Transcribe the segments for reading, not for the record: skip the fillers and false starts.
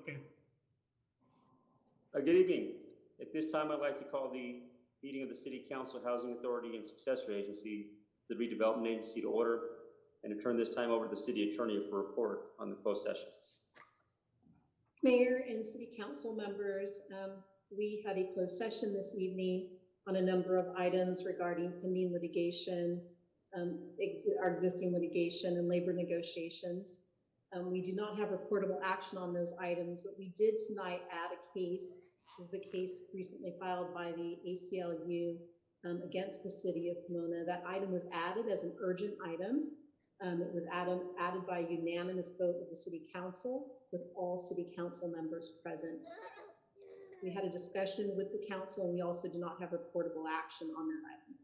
Okay. Good evening. At this time, I'd like to call the meeting of the City Council Housing Authority and Successor Agency, the redevelopment agency, to order, and to turn this time over to the city attorney for a report on the closed session. Mayor and city council members, we had a closed session this evening on a number of items regarding pending litigation, our existing litigation and labor negotiations. We do not have reportable action on those items, but we did tonight add a case. This is the case recently filed by the ACLU against the city of Pomona. That item was added as an urgent item. It was added by unanimous vote of the city council with all city council members present. We had a discussion with the council, and we also do not have reportable action on that item.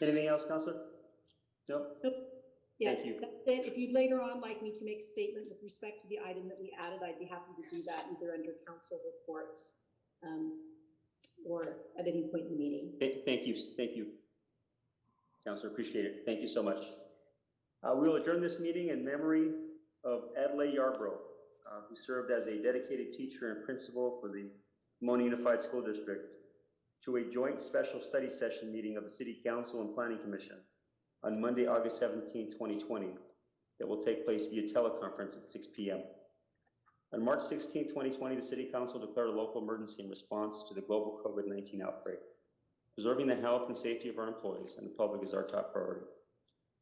Anything else, Councilor? No? Nope. Yeah, thank you. That's it. If you'd later on like me to make a statement with respect to the item that we added, I'd be happy to do that either under council reports or at any point in the meeting. Thank you, Councilor. Appreciate it. Thank you so much. We will adjourn this meeting in memory of Adelaide Yarbrough, who served as a dedicated teacher and principal for the Pomona Unified School District, to a joint special study session meeting of the City Council and Planning Commission on Monday, August 17, 2020, that will take place via teleconference at 6 p.m. On March 16, 2020, the City Council declared a local emergency in response to the global COVID-19 outbreak. Preserving the health and safety of our employees and the public is our top priority.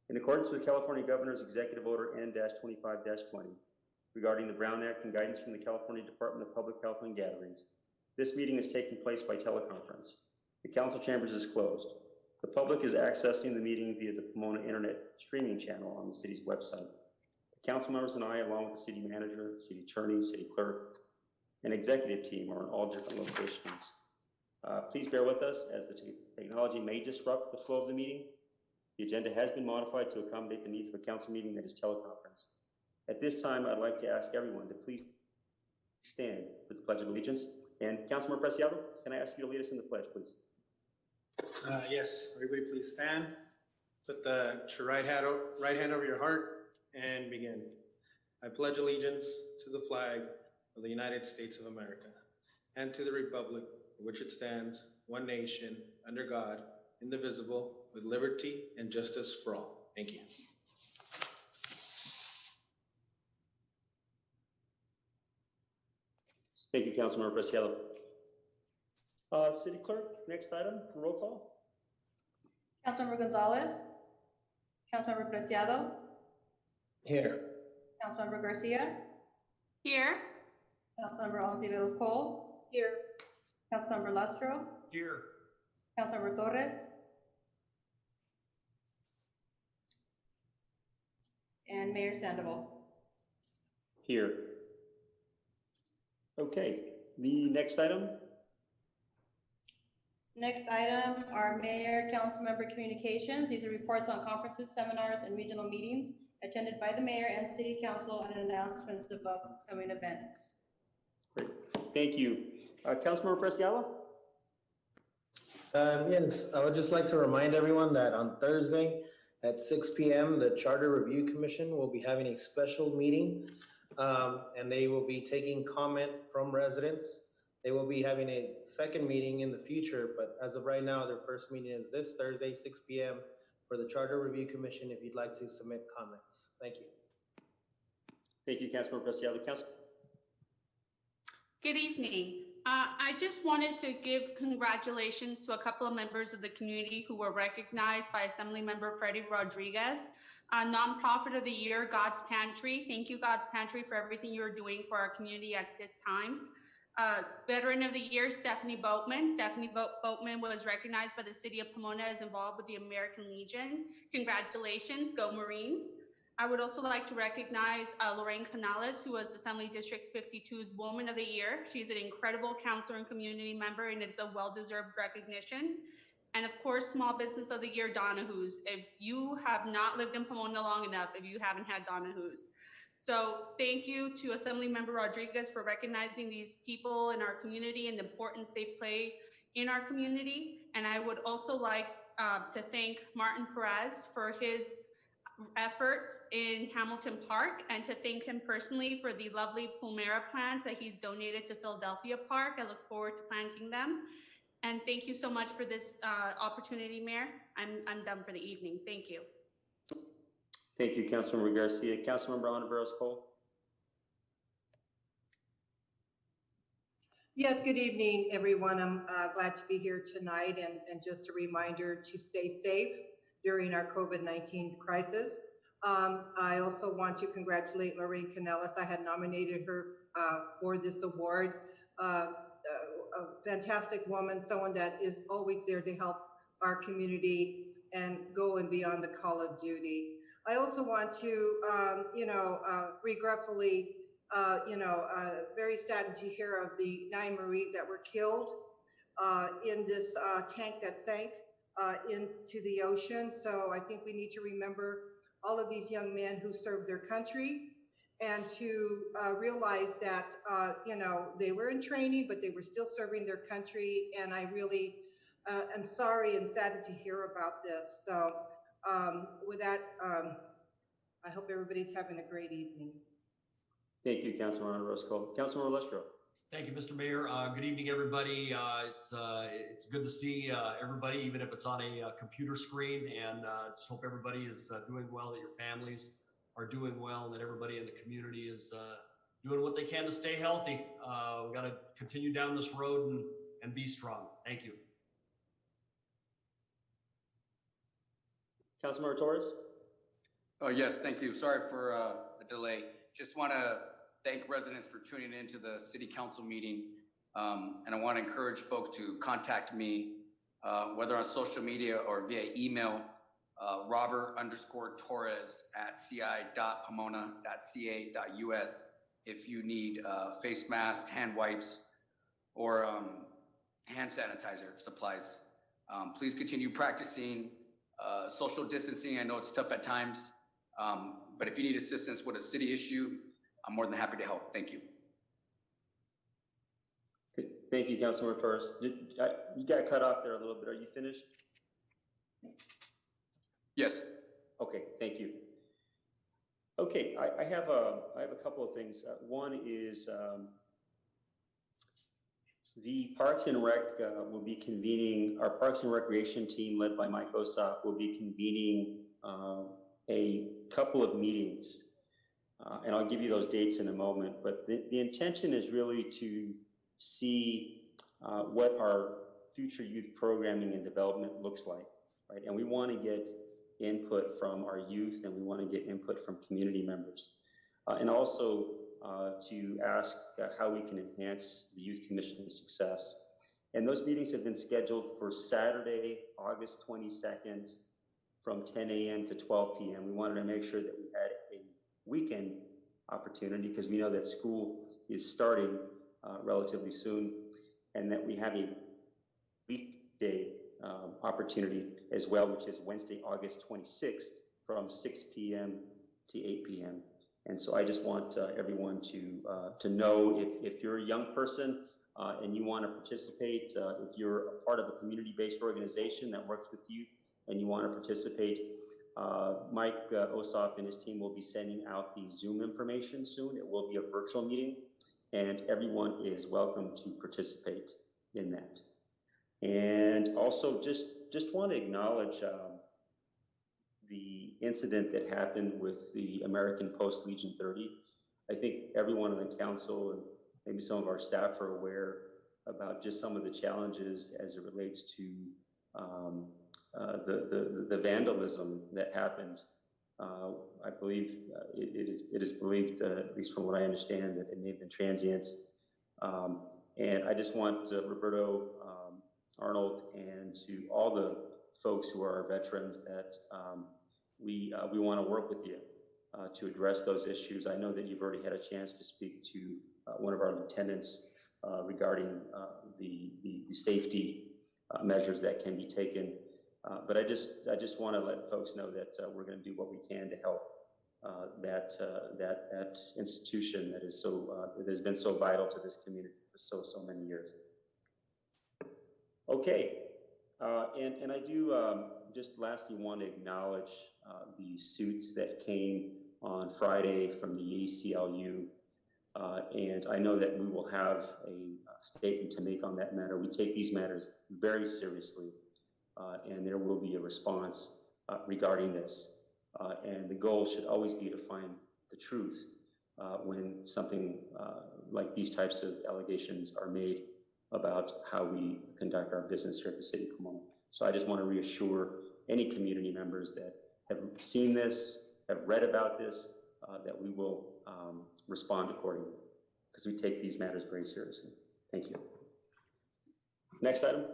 In accordance with California Governor's Executive Order N-25-20, regarding the Brown Act and guidance from the California Department of Public Health and Gatherings, this meeting is taking place by teleconference. The council chambers is closed. The public is accessing the meeting via the Pomona Internet streaming channel on the city's website. The council members and I, along with the city manager, city attorney, city clerk, and executive team, are in all different locations. Please bear with us as the technology may disrupt the flow of the meeting. The agenda has been modified to accommodate the needs of a council meeting that is teleconference. At this time, I'd like to ask everyone to please stand for the Pledge of Allegiance. And Councilmember Preciado, can I ask you to lead us in the pledge, please? Yes, everybody please stand. Put your right hand over your heart and begin. I pledge allegiance to the flag of the United States of America and to the republic for which it stands, one nation, under God, indivisible, with liberty and justice for all. Thank you. Thank you, Councilmember Preciado. City Clerk, next item, roll call. Councilmember Gonzalez. Councilmember Preciado. Here. Councilmember Garcia. Here. Councilmember Ontiveros Cole. Here. Councilmember Lustro. Here. Councilmember Torres. And Mayor Sandoval. Here. Okay, the next item. Next item are Mayor, Council Member Communications. These are reports on conferences, seminars, and regional meetings attended by the Mayor and City Council and announcements of upcoming events. Great, thank you. Councilmember Preciado? Yes, I would just like to remind everyone that on Thursday at 6 p.m., the Charter Review Commission will be having a special meeting, and they will be taking comment from residents. They will be having a second meeting in the future, but as of right now, their first meeting is this Thursday, 6 p.m. for the Charter Review Commission if you'd like to submit comments. Thank you. Thank you, Councilmember Preciado. Council. Good evening. I just wanted to give congratulations to a couple of members of the community who were recognized by Assemblymember Freddie Rodriguez. Nonprofit of the Year, God's Pantry. Thank you, God's Pantry, for everything you're doing for our community at this time. Veteran of the Year, Stephanie Boatman. Stephanie Boatman was recognized by the city of Pomona as involved with the American Legion. Congratulations, go Marines. I would also like to recognize Lorraine Canales, who was Assembly District 52's Woman of the Year. She's an incredible counselor and community member, and it's a well-deserved recognition. And of course, Small Business of the Year, Donahue's. If you have not lived in Pomona long enough, if you haven't had Donahue's. So thank you to Assemblymember Rodriguez for recognizing these people in our community and the importance they play in our community. And I would also like to thank Martin Perez for his efforts in Hamilton Park and to thank him personally for the lovely Pomona plants that he's donated to Philadelphia Park. I look forward to planting them. And thank you so much for this opportunity, Mayor. I'm done for the evening. Thank you. Thank you, Councilmember Garcia. Councilmember Ontiveros Cole. Yes, good evening, everyone. I'm glad to be here tonight, and just a reminder to stay safe during our COVID-19 crisis. I also want to congratulate Marie Canellis. I had nominated her for this award. A fantastic woman, someone that is always there to help our community and go and beyond the call of duty. I also want to, regretfully, very saddened to hear of the 9 Marines that were killed in this tank that sank into the ocean. So I think we need to remember all of these young men who served their country, and to realize that, they were in training, but they were still serving their country. And I really am sorry and saddened to hear about this. So with that, I hope everybody's having a great evening. Thank you, Councilmember Ontiveros Cole. Councilmember Lestro. Thank you, Mr. Mayor. Good evening, everybody. It's good to see everybody, even if it's on a computer screen, and just hope everybody is doing well, that your families are doing well, and that everybody in the community is doing what they can to stay healthy. We've got to continue down this road and be strong. Thank you. Councilmember Torres. Yes, thank you. Sorry for the delay. Just want to thank residents for tuning into the city council meeting. And I want to encourage folks to contact me, whether on social media or via email, robert_torres@ci.pomona.ca.us if you need face mask, hand wipes, or hand sanitizer supplies. Please continue practicing social distancing. I know it's tough at times, but if you need assistance with a city issue, I'm more than happy to help. Thank you. Okay. Thank you, Councilmember Torres. You got cut off there a little bit. Are you finished? Yes. Okay, thank you. Okay, I have a couple of things. One is the Parks and Rec will be convening, our Parks and Recreation team led by Mike Ossoff will be convening a couple of meetings. And I'll give you those dates in a moment, but the intention is really to see what our future youth programming and development looks like, right? And we want to get input from our youth, and we want to get input from community members. And also to ask how we can enhance the Youth Commission's success. And those meetings have been scheduled for Saturday, August 22nd from 10 a.m. to 12 p.m. We wanted to make sure that we had a weekend opportunity because we know that school is starting relatively soon, and that we have a weekday opportunity as well, which is Wednesday, August 26th from 6 p.m. to 8 p.m. And so I just want everyone to know if you're a young person and you want to participate, if you're a part of a community-based organization that works with youth and you want to participate, Mike Ossoff and his team will be sending out the Zoom information soon. It will be a virtual meeting, and everyone is welcome to participate in that. And also just want to acknowledge the incident that happened with the American Post Legion 30. I think everyone on the council and maybe some of our staff are aware about just some of the challenges as it relates to the vandalism that happened. I believe it is believed, at least from what I understand, that it may have been transients. And I just want Roberto Arnold and to all the folks who are our veterans that we want to work with you to address those issues. I know that you've already had a chance to speak to one of our lieutenants regarding the safety measures that can be taken. But I just want to let folks know that we're going to do what we can to help that institution that is that has been so vital to this community for so many years. Okay, And I do just lastly want to acknowledge the suits that came on Friday from the ACLU. And I know that we will have a statement to make on that matter. We take these matters very seriously, and there will be a response regarding this. And the goal should always be to find the truth when something like these types of allegations are made about how we conduct our business here at the City of Pomona. So I just want to reassure any community members that have seen this, have read about this, that we will respond accordingly, because we take these matters very seriously. Thank you. Next item.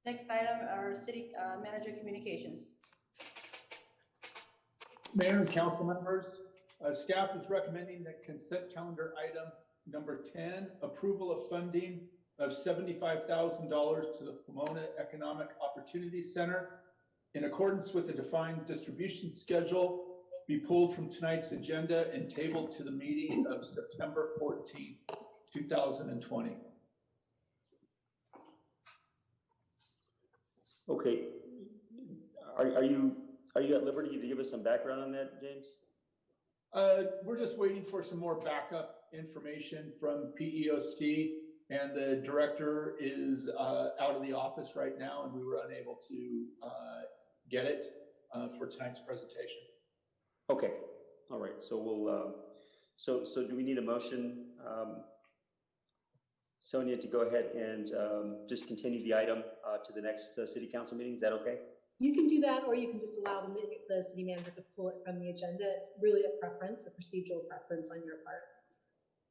Next item are city manager communications. Mayor and council members, staff is recommending that consent calendar item number 10, approval of funding of $75,000 to the Pomona Economic Opportunity Center in accordance with the defined distribution schedule, be pulled from tonight's agenda and tabled to the meeting of September 14th, 2020. Okay. Are you at liberty to give us some background on that, James? We're just waiting for some more backup information from PEOC, and the director is out of the office right now, and we were unable to get it for tonight's presentation. Okay. All right. So we'll. So do we need a motion, Sonia, to go ahead and just continue the item to the next city council meeting? Is that okay? You can do that, or you can just allow the city manager to pull it from the agenda. It's really a preference, a procedural preference on your part.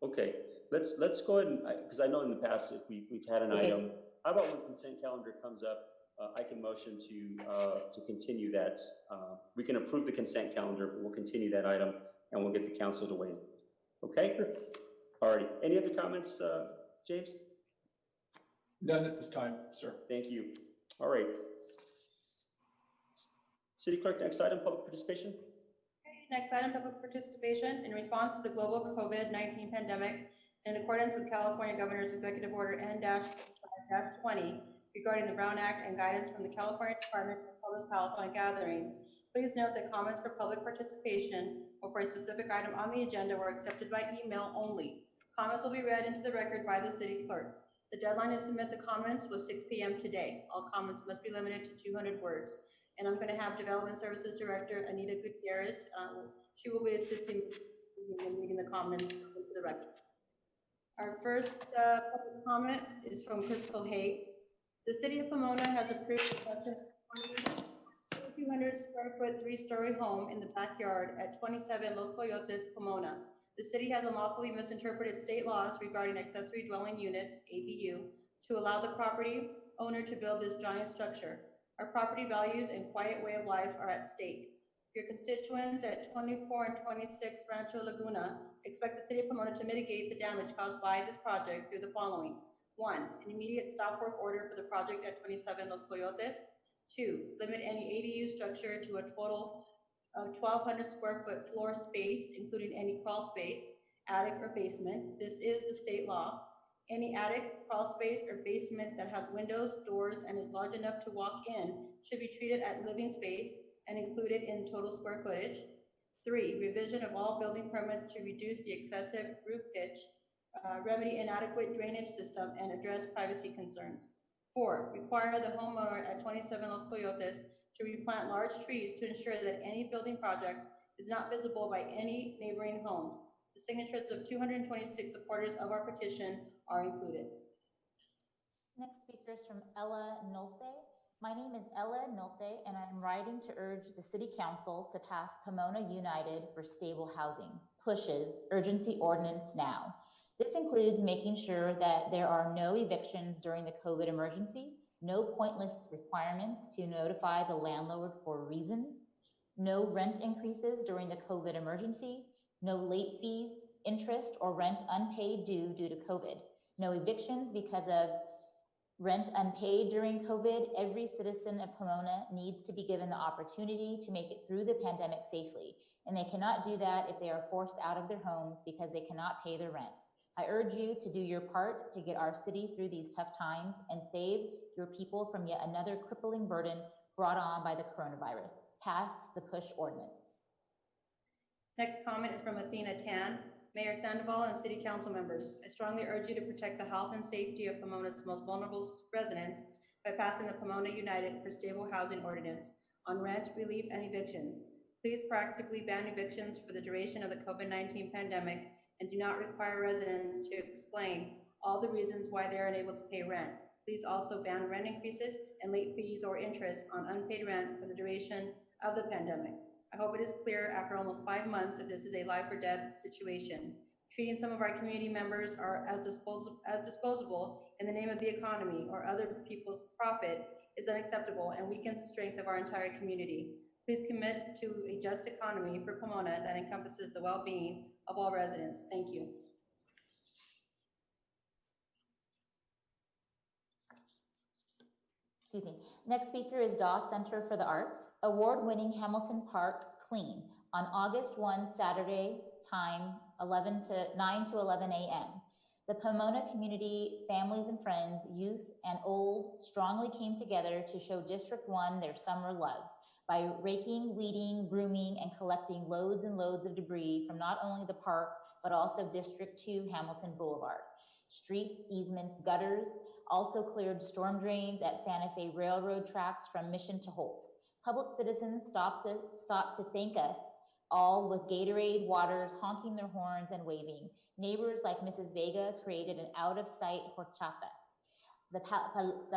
Okay, let's go ahead and, because I know in the past if we've had an item. How about when consent calendar comes up, I can motion to continue that. We can approve the consent calendar, but we'll continue that item and we'll get the council to weigh in. Okay. All righty. Any other comments, James? None at this time, sir. Thank you. All right. City Clerk, next item, public participation. Okay, next item, public participation. In response to the global COVID-19 pandemic, in accordance with California Governor's Executive Order N-5-20 regarding the Brown Act and guidance from the California Department of Public Health on gatherings, please note that comments for public participation or for a specific item on the agenda were accepted by email only. Comments will be read into the record by the city clerk. The deadline to submit the comments was 6 p.m. today. All comments must be limited to 200 words. And I'm going to have Development Services Director Anita Gutierrez. She will be assisting in reading the comment into the record. Our first public comment is from Crystal Haig. The City of Pomona has approved construction of 200 square foot 3-story home in the backyard at 27 Los Coyotes, Pomona. The city has unlawfully misinterpreted state laws regarding accessory dwelling units, ADU, to allow the property owner to build this giant structure. Our property values and quiet way of life are at stake. Your constituents at 24 and 26 Rancho Laguna expect the City of Pomona to mitigate the damage caused by this project through the following. 1, an immediate stop work order for the project at 27 Los Coyotes. 2, limit any ADU structure to a total of 1,200 square foot floor space, including any crawl space, attic or basement. This is the state law. Any attic, crawl space, or basement that has windows, doors, and is large enough to walk in should be treated as living space and included in total square footage. 3, revision of all building permits to reduce the excessive roof pitch, remedy inadequate drainage system, and address privacy concerns. 4, require the homeowner at 27 Los Coyotes to replant large trees to ensure that any building project is not visible by any neighboring homes. The signatures of 226 supporters of our petition are included. Next speaker is from Ella Nolte. My name is Ella Nolte, and I'm writing to urge the City Council to pass Pomona United for Stable Housing, PUSH's urgency ordinance now. This includes making sure that there are no evictions during the COVID emergency, no pointless requirements to notify the landlord for reasons, no rent increases during the COVID emergency, no late fees, interest, or rent unpaid due to COVID, no evictions because of rent unpaid during COVID. Every citizen of Pomona needs to be given the opportunity to make it through the pandemic safely, and they cannot do that if they are forced out of their homes because they cannot pay their rent. I urge you to do your part to get our city through these tough times and save your people from yet another crippling burden brought on by the coronavirus. Pass the push ordinance. Next comment is from Athena Tan. Mayor Sandoval and City Council members, I strongly urge you to protect the health and safety of Pomona's most vulnerable residents by passing the Pomona United for Stable Housing Ordinance on rent, relief, and evictions. Please proactively ban evictions for the duration of the COVID-19 pandemic and do not require residents to explain all the reasons why they are unable to pay rent. Please also ban rent increases and late fees or interest on unpaid rent for the duration of the pandemic. I hope it is clear after almost 5 months that this is a life or death situation. Treating some of our community members as disposable in the name of the economy or other people's profit is unacceptable and weakens the strength of our entire community. Please commit to a just economy for Pomona that encompasses the well-being of all residents. Thank you. Excuse me. Next speaker is Dawes Center for the Arts, award-winning Hamilton Park Clean on August 1, Saturday, time 9 to 11 a.m. The Pomona community, families and friends, youth and old strongly came together to show District 1 their summer love by raking, weeding, brooming, and collecting loads and loads of debris from not only the park, but also District 2 Hamilton Boulevard. Streets, easements, gutters, also cleared storm drains at Santa Fe Railroad tracks from Mission to Holt. Public citizens stopped to thank us all with Gatorade waters, honking their horns and waving. Neighbors like Mrs. Vega created an out-of-sight horchata. The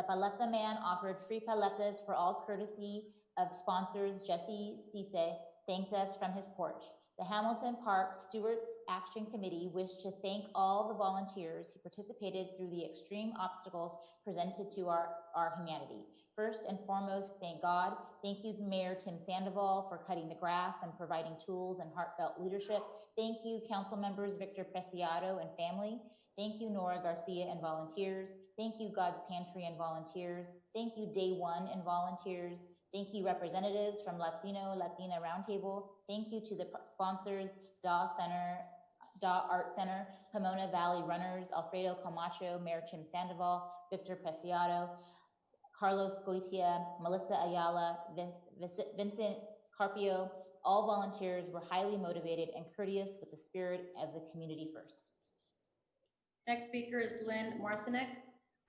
paleta man offered free paletas for all courtesy of sponsors. Jesse Cisse thanked us from his porch. The Hamilton Park Stewards Action Committee wished to thank all the volunteers who participated through the extreme obstacles presented to our humanity. First and foremost, thank God. Thank you, Mayor Tim Sandoval, for cutting the grass and providing tools and heartfelt leadership. Thank you, Council members Victor Preciado and family. Thank you, Nora Garcia and volunteers. Thank you, God's Pantry and volunteers. Thank you, Day One and volunteers. Thank you, representatives from Latina Roundtable. Thank you to the sponsors, Dawes Art Center, Pomona Valley Runners, Alfredo Camacho, Mayor Tim Sandoval, Victor Preciado, Carlos Goitia, Melissa Ayala, Vincent Carpio. All volunteers were highly motivated and courteous with the spirit of the community first. Next speaker is Lynn Marcinek.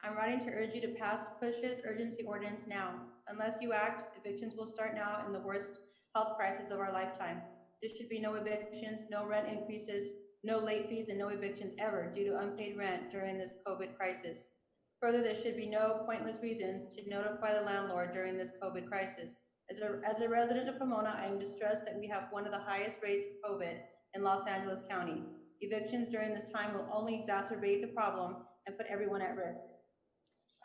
I'm writing to urge you to pass PUSH's urgency ordinance now. Unless you act, evictions will start now in the worst health crisis of our lifetime. There should be no evictions, no rent increases, no late fees, and no evictions ever due to unpaid rent during this COVID crisis. Further, there should be no pointless reasons to notify the landlord during this COVID crisis. As a resident of Pomona, I am distressed that we have one of the highest rates of COVID in Los Angeles County. Evictions during this time will only exacerbate the problem and put everyone at risk.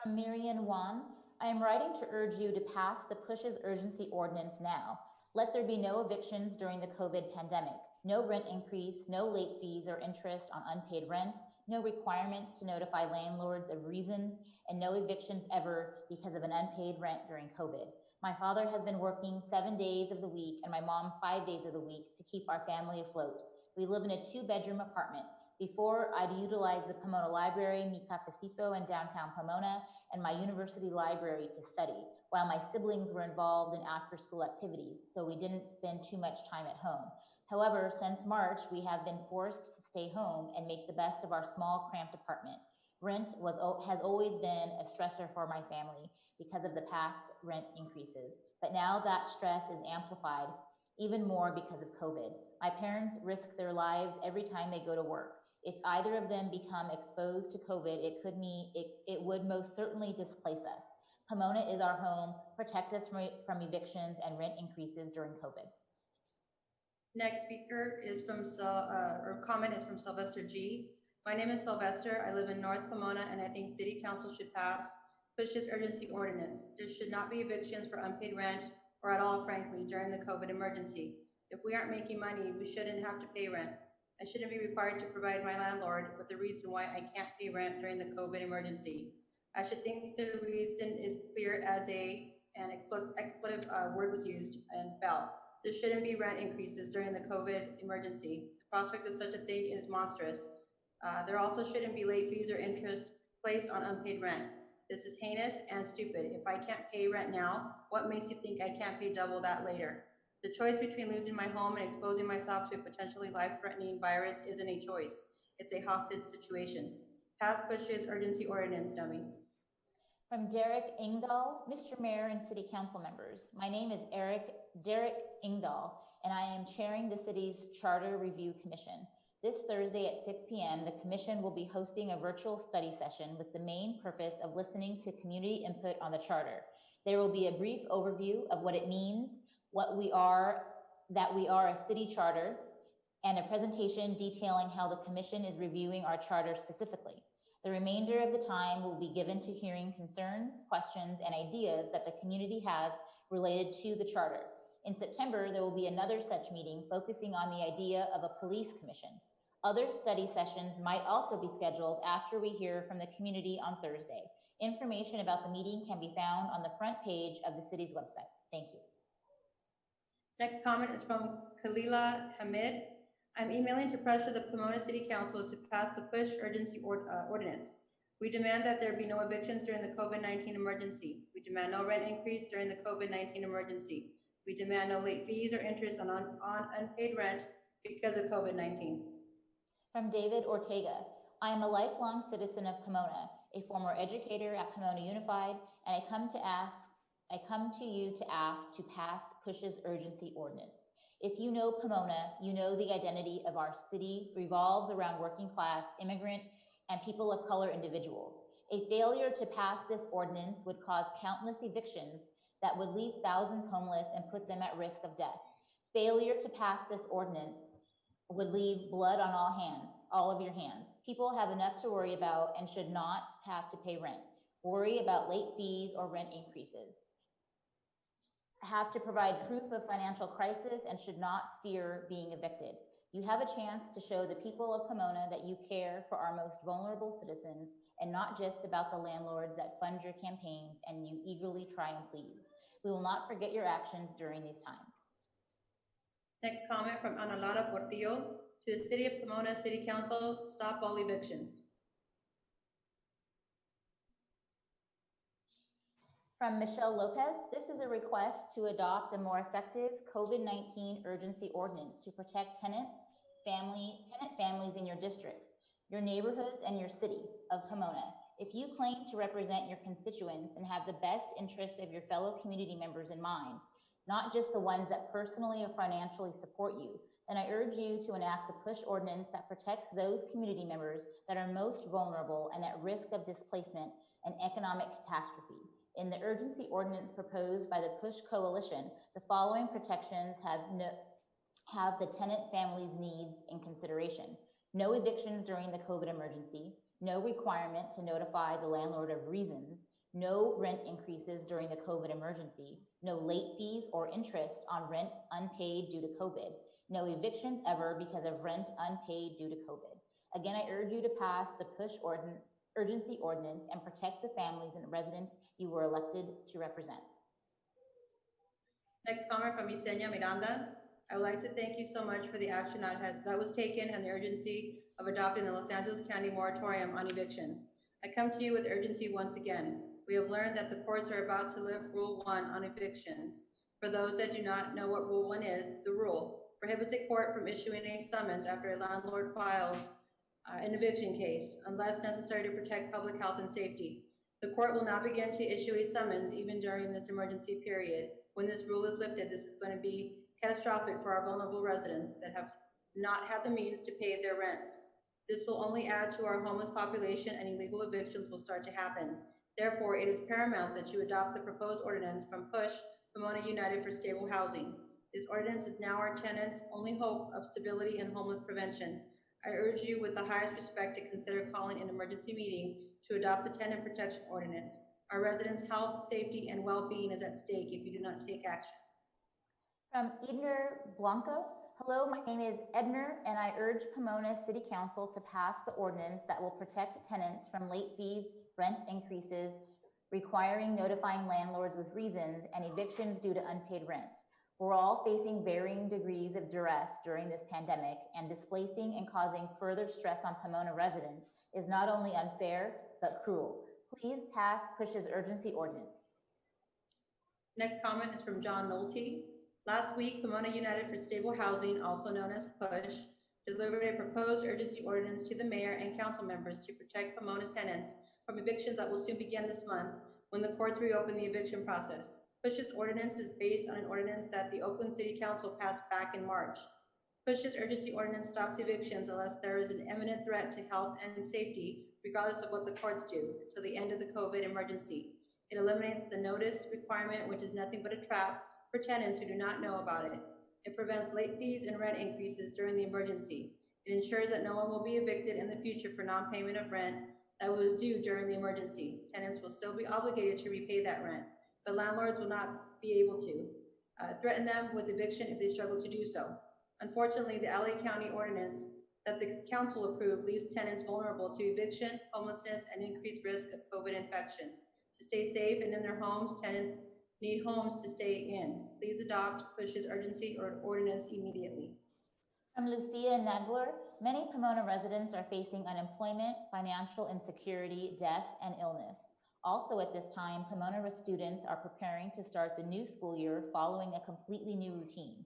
From Marian Wan, I am writing to urge you to pass the PUSH's urgency ordinance now. Let there be no evictions during the COVID pandemic, no rent increase, no late fees or interest on unpaid rent, no requirements to notify landlords of reasons, and no evictions ever because of an unpaid rent during COVID. My father has been working 7 days of the week and my mom 5 days of the week to keep our family afloat. We live in a 2-bedroom apartment. Before, I'd utilize the Pomona Library, Mi Cafecito in downtown Pomona, and my university library to study, while my siblings were involved in after-school activities, so we didn't spend too much time at home. However, since March, we have been forced to stay home and make the best of our small, cramped apartment. Rent has always been a stressor for my family because of the past rent increases, but now that stress is amplified even more because of COVID. My parents risk their lives every time they go to work. If either of them become exposed to COVID, it would most certainly displace us. Pomona is our home. Protect us from evictions and rent increases during COVID. Next speaker is comment is from Sylvester G. My name is Sylvester. I live in North Pomona, and I think City Council should pass PUSH's urgency ordinance. There should not be evictions for unpaid rent or at all, frankly, during the COVID emergency. If we aren't making money, we shouldn't have to pay rent. I shouldn't be required to provide my landlord with the reason why I can't pay rent during the COVID emergency. I should think the reason is clear as an expletive word was used and fell. There shouldn't be rent increases during the COVID emergency. The prospect of such a thing is monstrous. There also shouldn't be late fees or interest placed on unpaid rent. This is heinous and stupid. If I can't pay rent now, what makes you think I can't pay double that later? The choice between losing my home and exposing myself to a potentially life-threatening virus isn't a choice. It's a hostage situation. Pass Bush's urgency ordinance, dummies. From Derek Engdahl, Mr. Mayor and City Council members. My name is Derek Engdahl, and I am chairing the city's Charter Review Commission. This Thursday at 6 p.m., the commission will be hosting a virtual study session with the main purpose of listening to community input on the charter. There will be a brief overview of what it means, that we are a city charter, and a presentation detailing how the commission is reviewing our charter specifically. The remainder of the time will be given to hearing concerns, questions, and ideas that the community has related to the charter. In September, there will be another such meeting focusing on the idea of a police commission. Other study sessions might also be scheduled after we hear from the community on Thursday. Information about the meeting can be found on the front page of the city's website. Thank you. Next comment is from Khalila Hamid. I'm emailing to pressure the Pomona City Council to pass the push urgency ordinance. We demand that there be no evictions during the COVID-19 emergency. We demand no rent increase during the COVID-19 emergency. We demand no late fees or interest on unpaid rent because of COVID-19. From David Ortega, I am a lifelong citizen of Pomona, a former educator at Pomona Unified, and I come to you to ask to pass Push's urgency ordinance. If you know Pomona, you know the identity of our city revolves around working class, immigrant, and people of color individuals. A failure to pass this ordinance would cause countless evictions that would leave thousands homeless and put them at risk of death. Failure to pass this ordinance would leave blood on all of your hands. People have enough to worry about and should not have to pay rent, worry about late fees or rent increases, have to provide proof of financial crisis, and should not fear being evicted. You have a chance to show the people of Pomona that you care for our most vulnerable citizens and not just about the landlords that fund your campaigns and you eagerly try and please. We will not forget your actions during these times. Next comment from Analara Portillo. To the City of Pomona City Council, stop all evictions. From Michelle Lopez, this is a request to adopt a more effective COVID-19 urgency ordinance to protect tenant families in your districts, your neighborhoods, and your city of Pomona. If you claim to represent your constituents and have the best interest of your fellow community members in mind, not just the ones that personally or financially support you, then I urge you to enact the push ordinance that protects those community members that are most vulnerable and at risk of displacement and economic catastrophe. In the urgency ordinance proposed by the PUSH Coalition, the following protections have the tenant family's needs in consideration. No evictions during the COVID emergency, no requirement to notify the landlord of reasons, no rent increases during the COVID emergency, no late fees or interest on rent unpaid due to COVID, no evictions ever because of rent unpaid due to COVID. Again, I urge you to pass the PUSH urgency ordinance and protect the families and residents you were elected to represent. Next comment from Yesenia Miranda. I would like to thank you so much for the action that was taken and the urgency of adopting the Los Angeles County moratorium on evictions. I come to you with urgency once again. We have learned that the courts are about to lift Rule 1 on evictions. For those that do not know what Rule 1 is, the rule prohibits a court from issuing a summons after a landlord files an eviction case unless necessary to protect public health and safety. The court will now begin to issue a summons even during this emergency period. When this rule is lifted, this is going to be catastrophic for our vulnerable residents that have not had the means to pay their rents. This will only add to our homeless population and illegal evictions will start to happen. Therefore, it is paramount that you adopt the proposed ordinance from PUSH, Pomona United for Stable Housing. This ordinance is now our tenants' only hope of stability and homeless prevention. I urge you with the highest respect to consider calling an emergency meeting to adopt the tenant protection ordinance. Our residents' health, safety, and well-being is at stake if you do not take action. From Edner Blanco, hello, my name is Edner, and I urge Pomona City Council to pass the ordinance that will protect tenants from late fees, rent increases, requiring notifying landlords with reasons, and evictions due to unpaid rent. We're all facing varying degrees of duress during this pandemic, and displacing and causing further stress on Pomona residents is not only unfair, but cruel. Please pass PUSH's urgency ordinance. Next comment is from John Nolte. Last week, Pomona United for Stable Housing, also known as PUSH, delivered a proposed urgency ordinance to the mayor and council members to protect Pomona's tenants from evictions that will soon begin this month when the courts reopen the eviction process. PUSH's ordinance is based on an ordinance that the Oakland City Council passed back in March. PUSH's urgency ordinance stops evictions unless there is an imminent threat to health and safety, regardless of what the courts do, until the end of the COVID emergency. It eliminates the notice requirement, which is nothing but a trap for tenants who do not know about it. It prevents late fees and rent increases during the emergency. It ensures that no one will be evicted in the future for non-payment of rent that was due during the emergency. Tenants will still be obligated to repay that rent, but landlords will not be able to threaten them with eviction if they struggle to do so. Unfortunately, the LA County ordinance that the council approved leaves tenants vulnerable to eviction, homelessness, and increased risk of COVID infection. To stay safe and in their homes, tenants need homes to stay in. Please adopt PUSH's urgency or ordinance immediately. From Lucia Nagler, many Pomona residents are facing unemployment, financial insecurity, death, and illness. Also at this time, Pomona students are preparing to start the new school year following a completely new routine.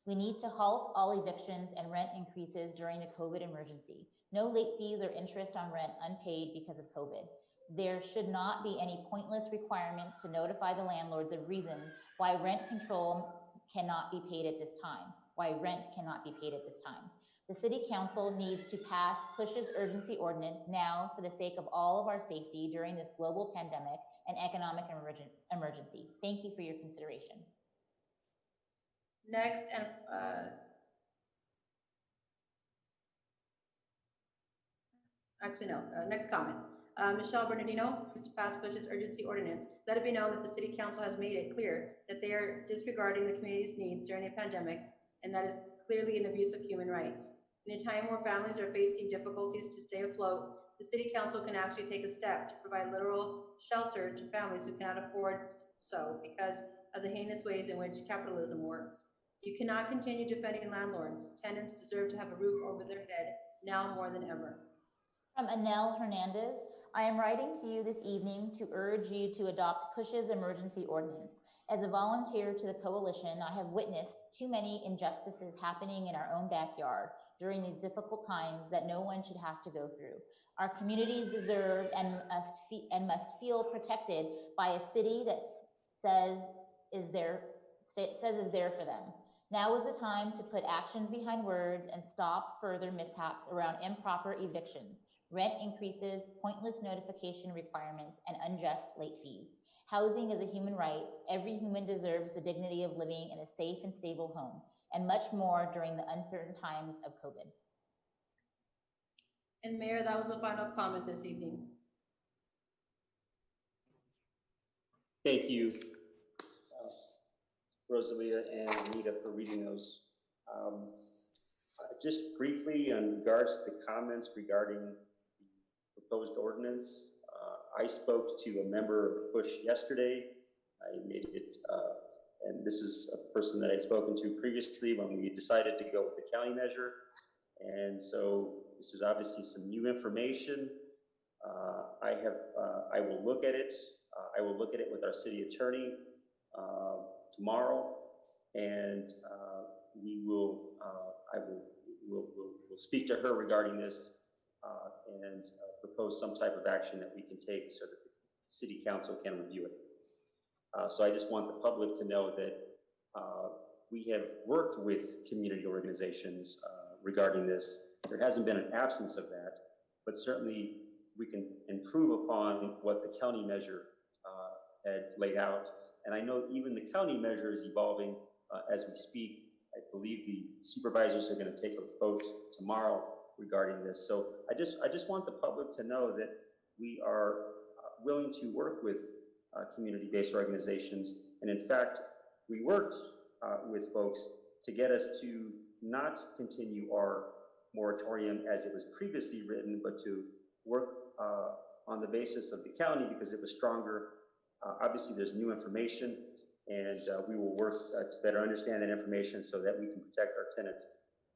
We need to halt all evictions and rent increases during the COVID emergency. No late fees or interest on rent unpaid because of COVID. There should not be any pointless requirements to notify the landlords of reasons why rent cannot be paid at this time. The City Council needs to pass PUSH's urgency ordinance now for the sake of all of our safety during this global pandemic and economic emergency. Thank you for your consideration. Next, next comment. Michelle Bernardino, to pass PUSH's urgency ordinance. Let it be known that the City Council has made it clear that they are disregarding the community's needs during a pandemic, and that is clearly an abuse of human rights. In a time where families are facing difficulties to stay afloat, the City Council can actually take a step to provide literal shelter to families who cannot afford so because of the heinous ways in which capitalism works. You cannot continue defending landlords. Tenants deserve to have a roof over their head now more than ever. From Anel Hernandez, I am writing to you this evening to urge you to adopt PUSH's emergency ordinance. As a volunteer to the coalition, I have witnessed too many injustices happening in our own backyard during these difficult times that no one should have to go through. Our communities deserve and must feel protected by a city that says is there for them. Now is the time to put actions behind words and stop further mishaps around improper evictions, rent increases, pointless notification requirements, and unjust late fees. Housing is a human right. Every human deserves the dignity of living in a safe and stable home, and much more during the uncertain times of COVID. And Mayor, that was the final comment this evening. Thank you, Rosalia and Anita, for reading those. Just briefly in regards to the comments regarding the proposed ordinance, I spoke to a member of PUSH yesterday. I made it, and this is a person that I'd spoken to previously when we decided to go with the county measure. And so this is obviously some new information. I will look at it. I will look at it with our city attorney tomorrow, and we'll speak to her regarding this and propose some type of action that we can take so that the city council can review it. So I just want the public to know that we have worked with community organizations regarding this. There hasn't been an absence of that, but certainly we can improve upon what the county measure had laid out. And I know even the county measure is evolving as we speak. I believe the supervisors are going to take a vote tomorrow regarding this. So I just want the public to know that we are willing to work with community-based organizations. And in fact, we worked with folks to get us to not continue our moratorium as it was previously written, but to work on the basis of the county because it was stronger. Obviously, there's new information, And we will work to better understand that information so that we can protect our tenants.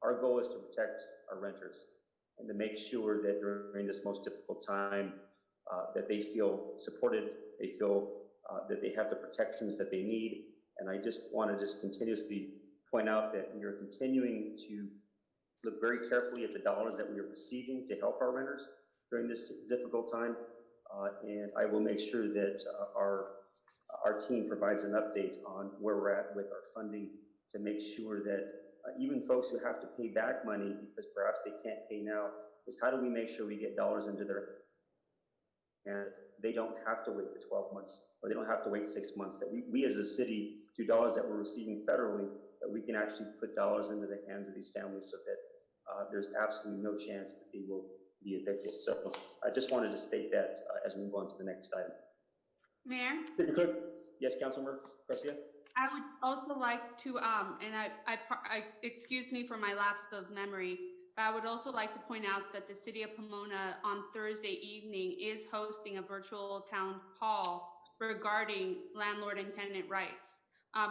Our goal is to protect our renters and to make sure that during this most difficult time that they feel supported, they feel that they have the protections that they need. And I just want to continuously point out that we are continuing to look very carefully at the dollars that we are receiving to help our renters during this difficult time. And I will make sure that our team provides an update on where we're at with our funding to make sure that even folks who have to pay back money because perhaps they can't pay now, is how do we make sure we get dollars into their and they don't have to wait the 12 months or they don't have to wait 6 months, that we as a city, through dollars that we're receiving federally, that we can actually put dollars into the hands of these families so that there's absolutely no chance that they will be evicted. So I just wanted to state that as we move on to the next item. Mayor? City Clerk? Yes, Councilmember Garcia? I would also like to, and I excuse me for my lapse of memory, but I would also like to point out that the city of Pomona on Thursday evening is hosting a virtual town hall regarding landlord and tenant rights,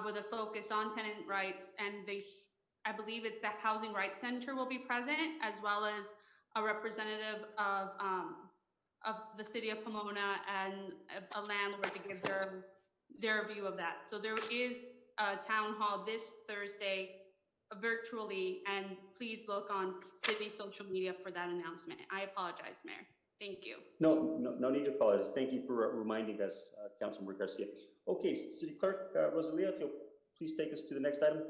with a focus on tenant rights. And I believe it's the Housing Rights Center will be present, as well as a representative of the city of Pomona and a landlord to give their view of that. So there is a town hall this Thursday virtually, and please look on city social media for that announcement. I apologize, Mayor. Thank you. No need to apologize. Thank you for reminding us, Councilmember Garcia. Okay, City Clerk Rosalia, if you'll please take us to the next item.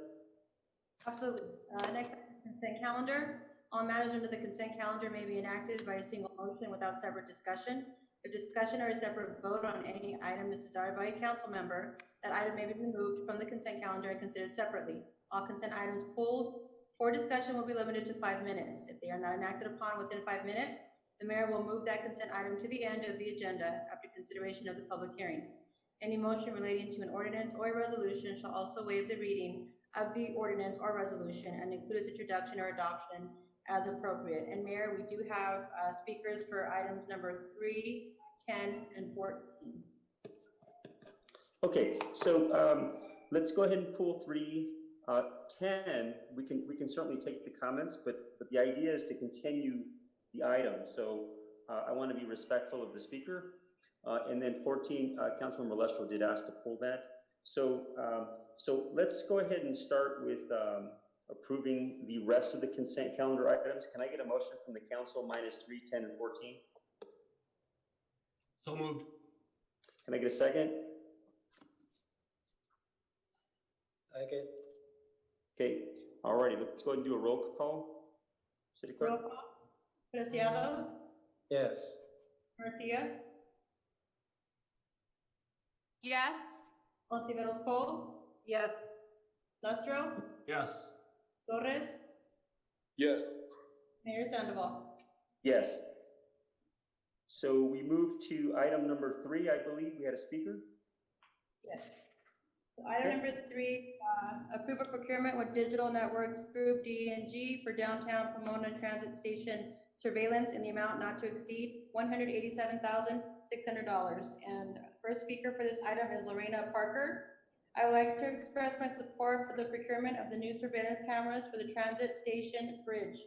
Absolutely. Next, consent calendar. All matters under the consent calendar may be enacted by a single motion without separate discussion. If discussion or a separate vote on any item is desired by a council member, that item may be removed from the consent calendar and considered separately. All consent items pulled for discussion will be limited to 5 minutes. If they are not enacted upon within 5 minutes, the mayor will move that consent item to the end of the agenda after consideration of the public hearings. Any motion relating to an ordinance or a resolution shall also waive the reading of the ordinance or resolution and include its introduction or adoption as appropriate. And Mayor, we do have speakers for items number 3, 10, and 14. Okay, so let's go ahead and pull 3. 10, we can certainly take the comments, but the idea is to continue the item. So I want to be respectful of the speaker. And then 14, Councilmember Lestro did ask to pull that. So let's go ahead and start with approving the rest of the consent calendar items. Can I get a motion from the council minus 3, 10, and 14? So moved. Can I get a second? Second. Okay, all righty, let's go ahead and do a roll call. City Clerk? Roll call. Preciado. Yes. Garcia. Yes. Ontiveros Cole. Yes. Lustro. Yes. Torres. Yes. Mayor Sandoval. Yes. So we move to item number 3. I believe we had a speaker. Yes. So item number 3, approve a procurement with Digital Networks Group D&G for downtown Pomona Transit Station surveillance in the amount not to exceed $187,600. And first speaker for this item is Lorena Parker. I would like to express my support for the procurement of the new surveillance cameras for the transit station bridge.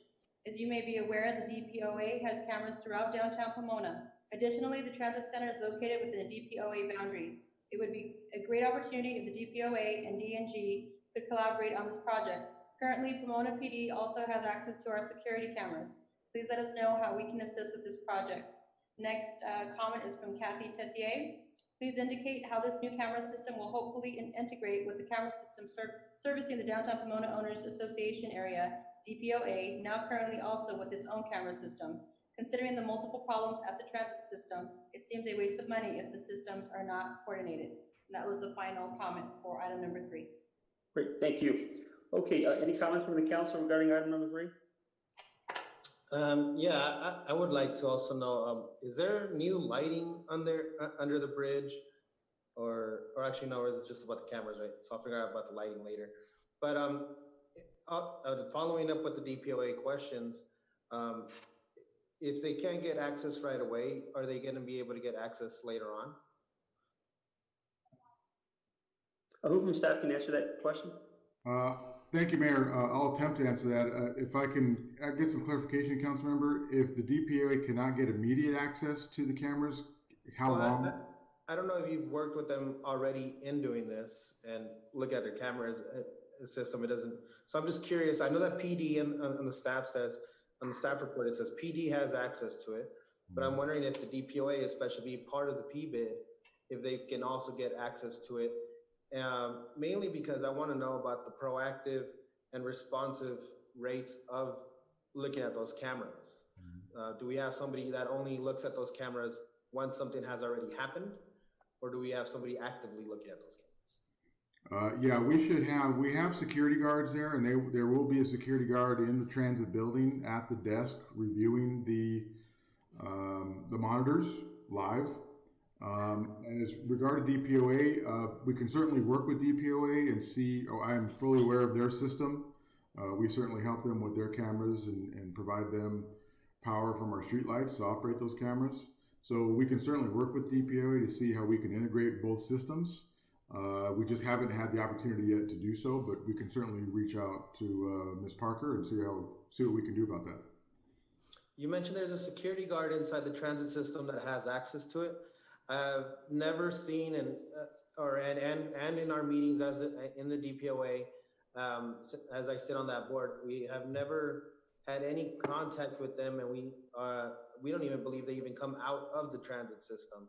As you may be aware, the DPOA has cameras throughout downtown Pomona. Additionally, the transit center is located within the DPOA boundaries. It would be a great opportunity if the DPOA and DNG could collaborate on this project. Currently, Pomona PD also has access to our security cameras. Please let us know how we can assist with this project. Next comment is from Kathy Tessier. Please indicate how this new camera system will hopefully integrate with the camera system servicing the Downtown Pomona Owners Association area, DPOA, now currently also with its own camera system. Considering the multiple problems at the transit system, it seems a waste of money if the systems are not coordinated. And that was the final comment for item number 3. Great, thank you. Okay, any comments from the council regarding item number 3? Yeah, I would like to also know, is there new lighting under the bridge? Or actually, no, it's just about the cameras, right? So I'll figure out about the lighting later. But following up with the DPOA questions, if they can't get access right away, are they going to be able to get access later on? Who from staff can answer that question? Thank you, Mayor. I'll attempt to answer that. If I can get some clarification, Councilmember, if the DPOA cannot get immediate access to the cameras, how Well, long? I don't know if you've worked with them already in doing this and look at their cameras system. It doesn't. So I'm just curious. I know that PD on the staff says, on the staff report, it says PD has access to it. But I'm wondering if the DPOA, especially being part of the PBID, if they can also get access to it. Mainly because I want to know about the proactive and responsive rates of looking at those cameras. Do we have somebody that only looks at those cameras once something has already happened? Or do we have somebody actively looking at those cameras? Yeah, we have security guards there, and there will be a security guard in the transit building at the desk reviewing the monitors live. And as regard to DPOA, we can certainly work with DPOA and see. I'm fully aware of their system. We certainly help them with their cameras and provide them power from our streetlights to operate those cameras. So we can certainly work with DPOA to see how we can integrate both systems. We just haven't had the opportunity yet to do so, but we can certainly reach out to Ms. Parker and see what we can do about that. You mentioned there's a security guard inside the transit system that has access to it. I've never seen and in our meetings in the DPOA, as I sit on that board, we have never had any contact with them, and we don't even believe they even come out of the transit system.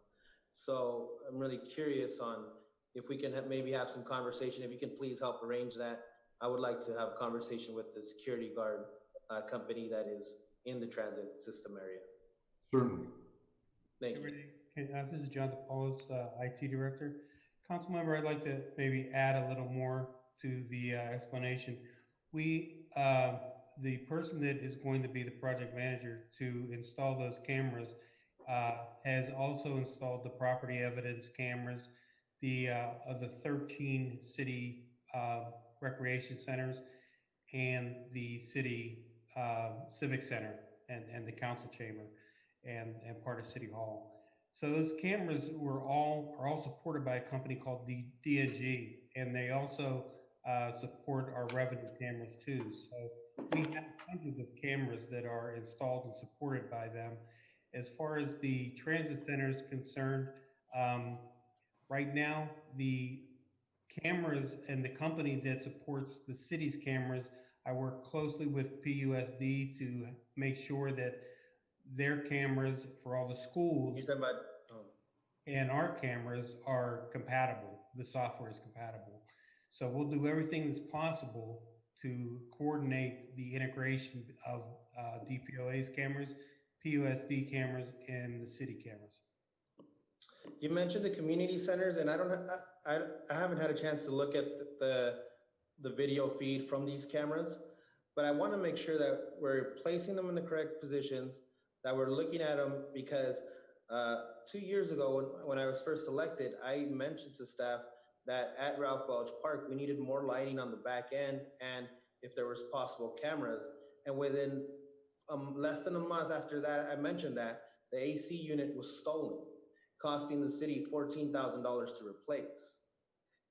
So I'm really curious on if we can maybe have some conversation. If you can please help arrange that, I would like to have a conversation with the security guard company that is in the transit system area. Certainly. Thank you. This is John DePaulis, IT Director. Councilmember, I'd like to maybe add a little more to the explanation. The person that is going to be the project manager to install those cameras has also installed the property evidence cameras of the 13 city recreation centers and the city civic center and the council chamber and part of City Hall. So those cameras are all supported by a company called DNG, and they also support our revenue cameras too. So we have hundreds of cameras that are installed and supported by them. As far as the transit center is concerned, right now the cameras and the company that supports the city's cameras, I work closely with PUSD to make sure that their cameras for all the schools and our cameras are compatible. The software is compatible. So we'll do everything that's possible to coordinate the integration of DPOA's cameras, PUSD cameras, and the city cameras. You mentioned the community centers, and I haven't had a chance to look at the video feed from these cameras, but I want to make sure that we're placing them in the correct positions, that we're looking at them, because 2 years ago when I was first elected, I mentioned to staff that at Ralph Welch Park, we needed more lighting on the back end and if there was possible cameras. And within less than a month after that, I mentioned that the AC unit was stolen, costing the city $14,000 to replace.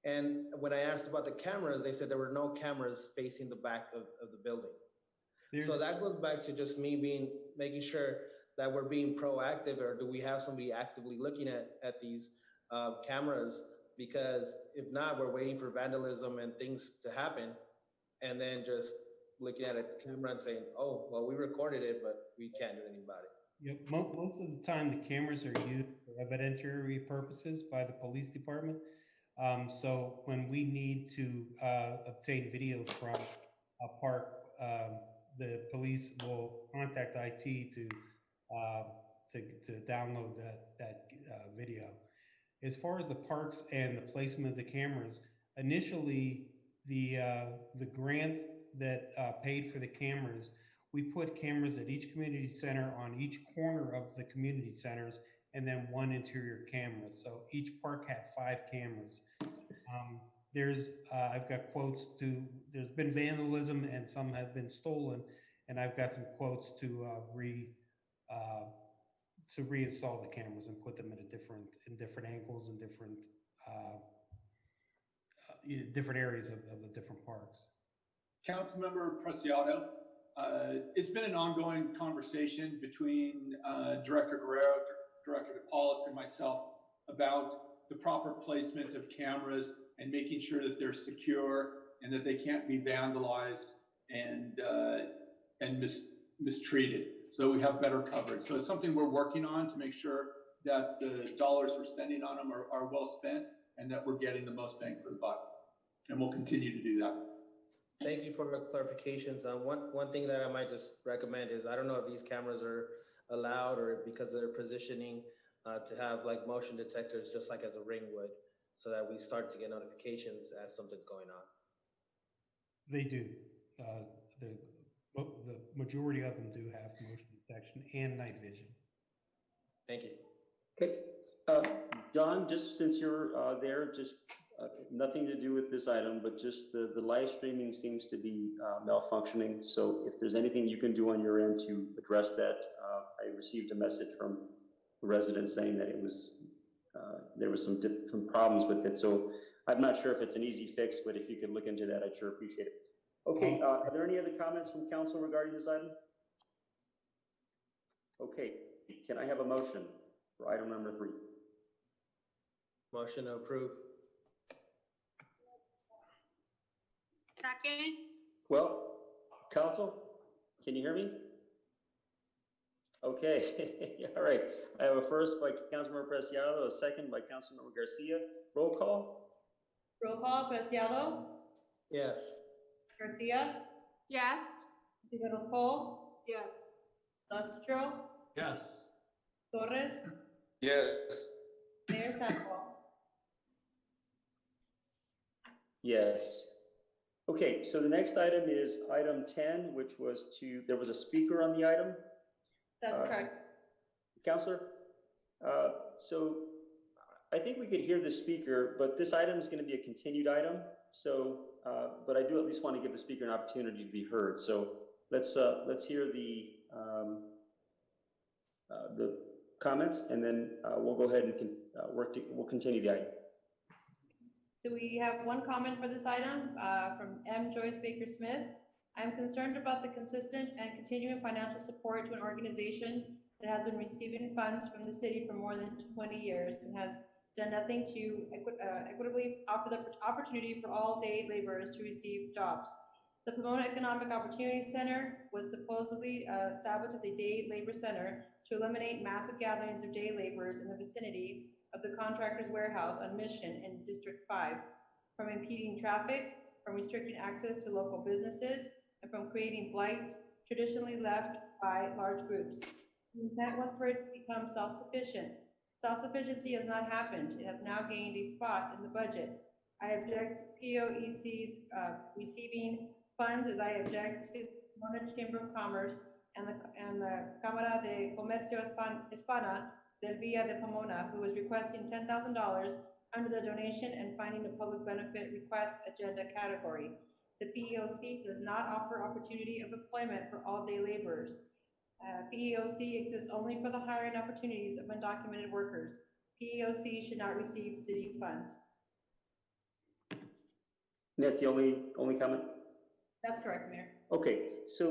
And when I asked about the cameras, they said there were no cameras facing the back of the building. So that goes back to just me making sure that we're being proactive, or do we have somebody actively looking at these cameras? Because if not, we're waiting for vandalism and things to happen, and then just looking at the camera and saying, oh, well, we recorded it, but we can't do anything about it. Yep. Most of the time, the cameras are used for evidentiary purposes by the police department. So when we need to obtain video from a park, the police will contact IT to download that video. As far as the parks and the placement of the cameras, initially the grant that paid for the cameras, we put cameras at each community center on each corner of the community centers, and then one interior camera. So each park had 5 cameras. I've got quotes there's been vandalism and some have been stolen, and I've got some quotes to reinstall the cameras and put them in different angles and different different areas of the different parks. Councilmember Preciado, it's been an ongoing conversation between Director Guerrero, Director DePaulis, and myself about the proper placement of cameras and making sure that they're secure and that they can't be vandalized and mistreated. So we have better coverage. So it's something we're working on to make sure that the dollars we're spending on them are well spent and that we're getting the most bang for the buck. And we'll continue to do that. Thank you for the clarifications. One thing that I might just recommend is, I don't know if these cameras are allowed or because of their positioning, to have like motion detectors, just like as a ring would, so that we start to get notifications as something's going on. They do. The majority of them do have motion detection and night vision. Thank you. Okay. John, just since you're there, just nothing to do with this item, but just the live streaming seems to be malfunctioning. So if there's anything you can do on your end to address that, I received a message from a resident saying that it was there was some problems with it. So I'm not sure if it's an easy fix, but if you could look into that, I'd sure appreciate it. Okay, are there any other comments from council regarding this item? Okay, can I have a motion for item number 3? Motion to approve. Second? Well, council, can you hear me? Okay, all right. I have a first by Councilmember Preciado, a second by Councilmember Garcia. Roll call? Roll call, Preciado, Yes. Garcia, Yes. Tiveros Cole, Yes. Lustro, Yes. Torres, Yes. Mayor Sandoval. Yes. Okay, so the next item is item 10, which was there was a speaker on the item. That's correct. Counselor, so I think we could hear the speaker, but this item is going to be a continued item. So, but I do at least want to give the speaker an opportunity to be heard. So let's hear the comments, and then we'll go ahead and we'll continue the item. So we have one comment for this item from M. Joyce Baker Smith. I'm concerned about the consistent and continuing financial support to an organization that has been receiving funds from the city for more than 20 years and has done nothing to equitably offer the opportunity for all day laborers to receive jobs. The Pomona Economic Opportunity Center was supposedly established as a day labor center to eliminate massive gatherings of day laborers in the vicinity of the contractor's warehouse on Mission in District 5, from impeding traffic, from restricting access to local businesses, and from creating blight traditionally left by large groups. The intent was for it to become self-sufficient. Self-sufficiency has not happened. It has now gained a spot in the budget. I object to POEC's receiving funds, as I object to the Pomona Chamber of Commerce and the Cámara de Comercio Hispana del Villa de Pomona, who is requesting $10,000 under the donation and finding a public benefit request agenda category. The PEOC does not offer opportunity of employment for all-day laborers. PEOC exists only for the hiring opportunities of undocumented workers. PEOC should not receive city funds. That's the only comment? That's correct, Mayor. Okay, so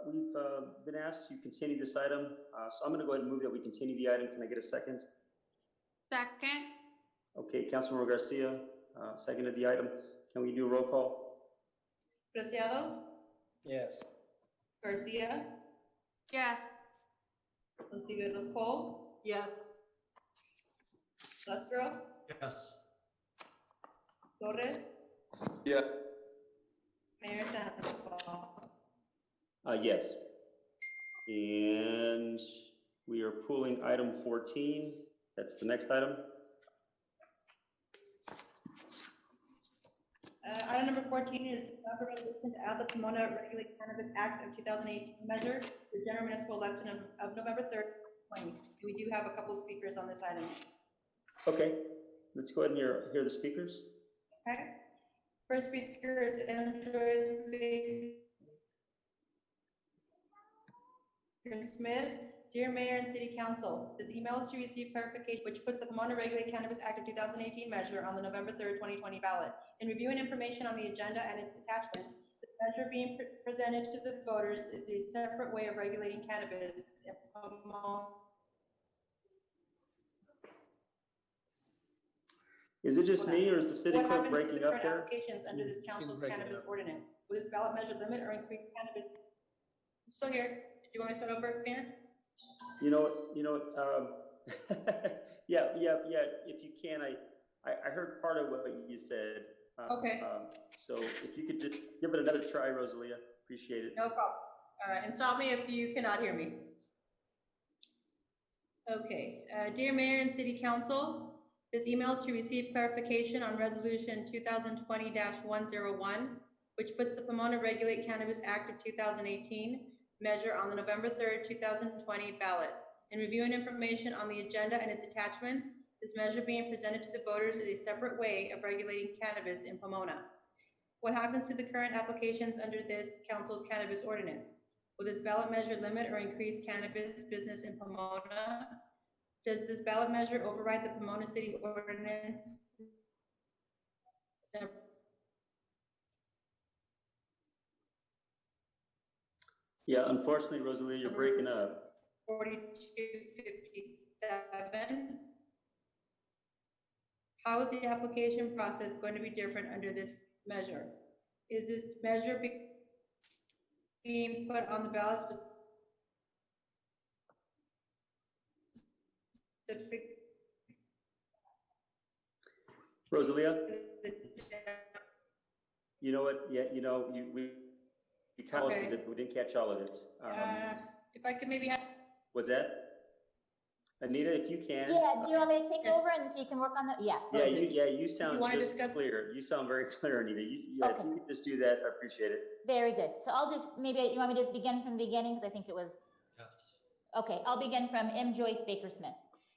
we've been asked to continue this item. So I'm going to go ahead and move that we continue the item. Can I get a second? Second? Okay, Councilmember Garcia, seconded the item. Can we do a roll call? Preciado, Yes. Garcia, Yes. Tiveros Cole, Yes. Lustro, Yes. Torres, Yeah. Mayor Sandoval. Yes. And we are pulling item 14. That's the next item. Item number 14 is a resolution to add the Pomona Regulated Cannabis Act of 2018 measure to the general municipal election of November 3rd, 2020. We do have a couple of speakers on this item. Okay, let's go ahead and hear the speakers. Okay. First speaker is Andrew Smith Dear Mayor and City Council, this email is to receive clarification which puts the Pomona Regulated Cannabis Act of 2018 measure on the November 3rd, 2020 ballot. In reviewing information on the agenda and its attachments, the measure being presented to the voters is a separate way of regulating cannabis in Pomona. Is it just me or is the city What clerk happens to the breaking up current there? applications under this council's breaking cannabis up. ordinance? Will this ballot measure limit or increase cannabis? I'm still here. Do you want me to start over, Mayor? Yeah, if you can, I heard part of what you said. Okay. So if you could just give it another try, Rosalia, appreciate it. No problem. All right, and stop me if you cannot hear me. Okay, dear Mayor and City Council, this email is to receive clarification on Resolution 2020-101, which puts the Pomona Regulate Cannabis Act of 2018 measure on the November 3rd, 2020 ballot. In reviewing information on the agenda and its attachments, this measure being presented to the voters is a separate way of regulating cannabis in Pomona. What happens to the current applications under this council's cannabis ordinance? Will this ballot measure limit or increase cannabis business in Pomona? Does this ballot measure override the Pomona City Ordinance? Yeah, unfortunately, Rosalia, you're breaking up. 4257. How is the application process going to be different under this measure? Is this measure being put on the ballot specific? Rosalia? You know what? Yeah, we kind of Okay. did, we didn't catch all of it. If I could maybe have. What's that? Anita, if you can. Yeah, do you want me to take Yes. over and so you can work on the, yeah. You sound wanna just discuss- clear. You sound very clear, Anita. If Okay. you could just do that, I appreciate it. Very good. So I'll just, maybe, you want me to just begin from the beginning? Because I think it was, Yes. okay, I'll begin from M. Joyce Baker Smith.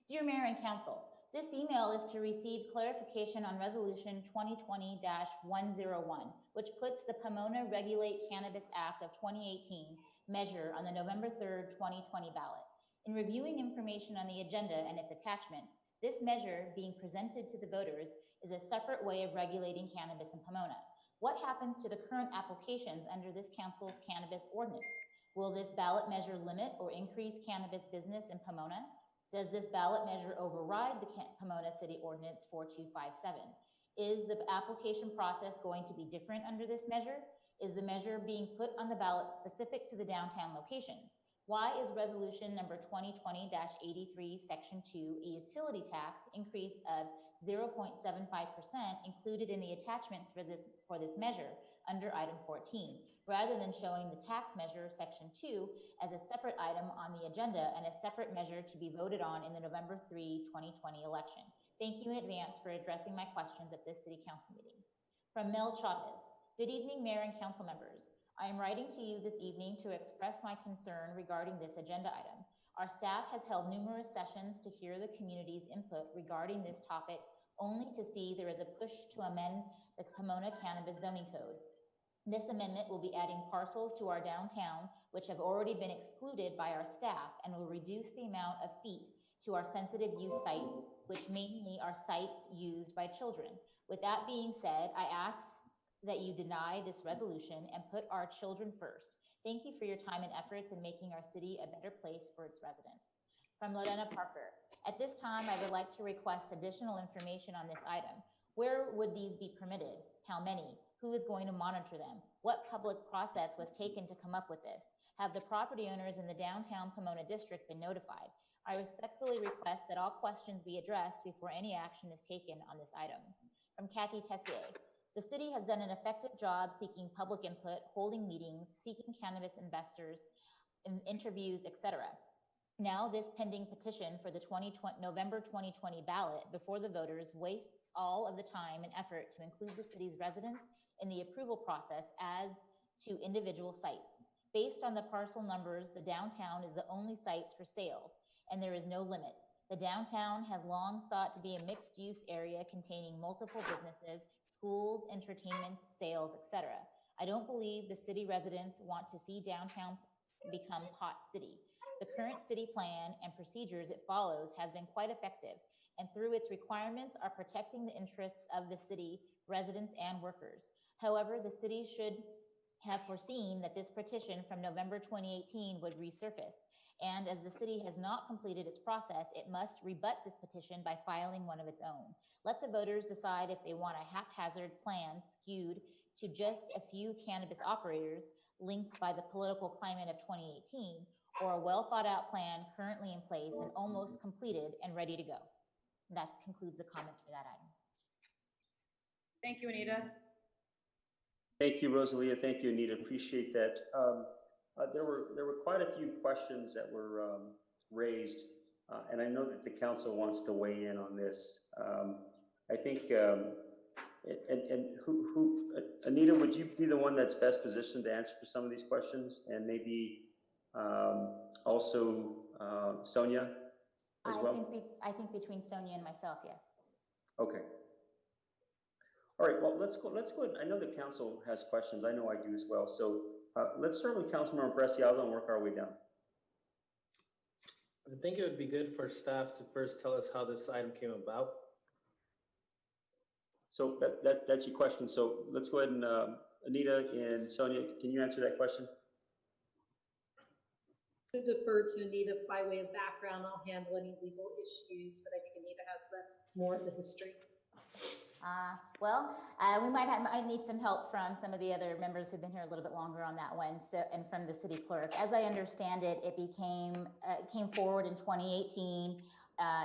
Dear Mayor and Council, this email is to receive clarification on Resolution 2020-101, which puts the Pomona Regulate Cannabis Act of 2018 measure on the November 3rd, 2020 ballot. In reviewing information on the agenda and its attachments, this measure being presented to the voters is a separate way of regulating cannabis in Pomona. What happens to the current applications under this council's cannabis ordinance? Will this ballot measure limit or increase cannabis business in Pomona? Does this ballot measure override the Pomona City Ordinance 4257? Is the application process going to be different under this measure? Is the measure being put on the ballot specific to the downtown locations? Why is resolution number 2020-83, section 2, a utility tax increase of 0.75% included in the attachments for this measure under item 14, rather than showing the tax measure section 2 as a separate item on the agenda and a separate measure to be voted on in the November 3, 2020 election? Thank you in advance for addressing my questions at this city council meeting. From Mel Chavez. Good evening, Mayor and council members. I am writing to you this evening to express my concern regarding this agenda item. Our staff has held numerous sessions to hear the community's input regarding this topic, only to see there is a push to amend the Pomona Cannabis Zoning Code. This amendment will be adding parcels to our downtown, which have already been excluded by our staff, and will reduce the amount of feet to our sensitive use sites, which mainly are sites used by children. With that being said, I ask that you deny this resolution and put our children first. Thank you for your time and efforts in making our city a better place for its residents. From Lorena Parker. At this time, I would like to request additional information on this item. Where would these be permitted? How many? Who is going to monitor them? What public process was taken to come up with this? Have the property owners in the downtown Pomona district been notified? I respectfully request that all questions be addressed before any action is taken on this item. From Kathy Tessier. The city has done an effective job seeking public input, holding meetings, seeking cannabis investors, interviews, etc. Now this pending petition for the November 2020 ballot before the voters wastes all of the time and effort to include the city's residents in the approval process as to individual sites. Based on the parcel numbers, the downtown is the only sites for sales, and there is no limit. The downtown has long sought to be a mixed-use area containing multiple businesses, schools, entertainment, sales, etc. I don't believe the city residents want to see downtown become pot city. The current city plan and procedures it follows has been quite effective, and through its requirements are protecting the interests of the city residents and workers. However, the city should have foreseen that this petition from November 2018 would resurface. And as the city has not completed its process, it must rebut this petition by filing one of its own. Let the voters decide if they want a haphazard plan skewed to just a few cannabis operators linked by the political climate of 2018, or a well thought out plan currently in place and almost completed and ready to go. That concludes the comments for that item. Thank you, Anita. Thank you, Rosalia. Thank you, Anita. Appreciate that. There were quite a few questions that were raised, and I know that the council wants to weigh in on this. I think, Anita, would you be the one that's best positioned to answer some of these questions, and maybe also Sonia as well? I think between Sonia and myself, yes. Okay. All right, well, let's go ahead. I know the council has questions. I know I do as well. So let's start with Councilmember Preciado and work our way down. I think it would be good for staff to first tell us how this item came about. So that's your question. So let's go ahead and Anita and Sonia, can you answer that question? To defer to Anita by way of background. I'll handle any legal issues, but I think Anita has more of the history. We might need some help from some of the other members who've been here a little bit longer on that one. So, and from the city clerk, as I understand it, it came forward in 2018.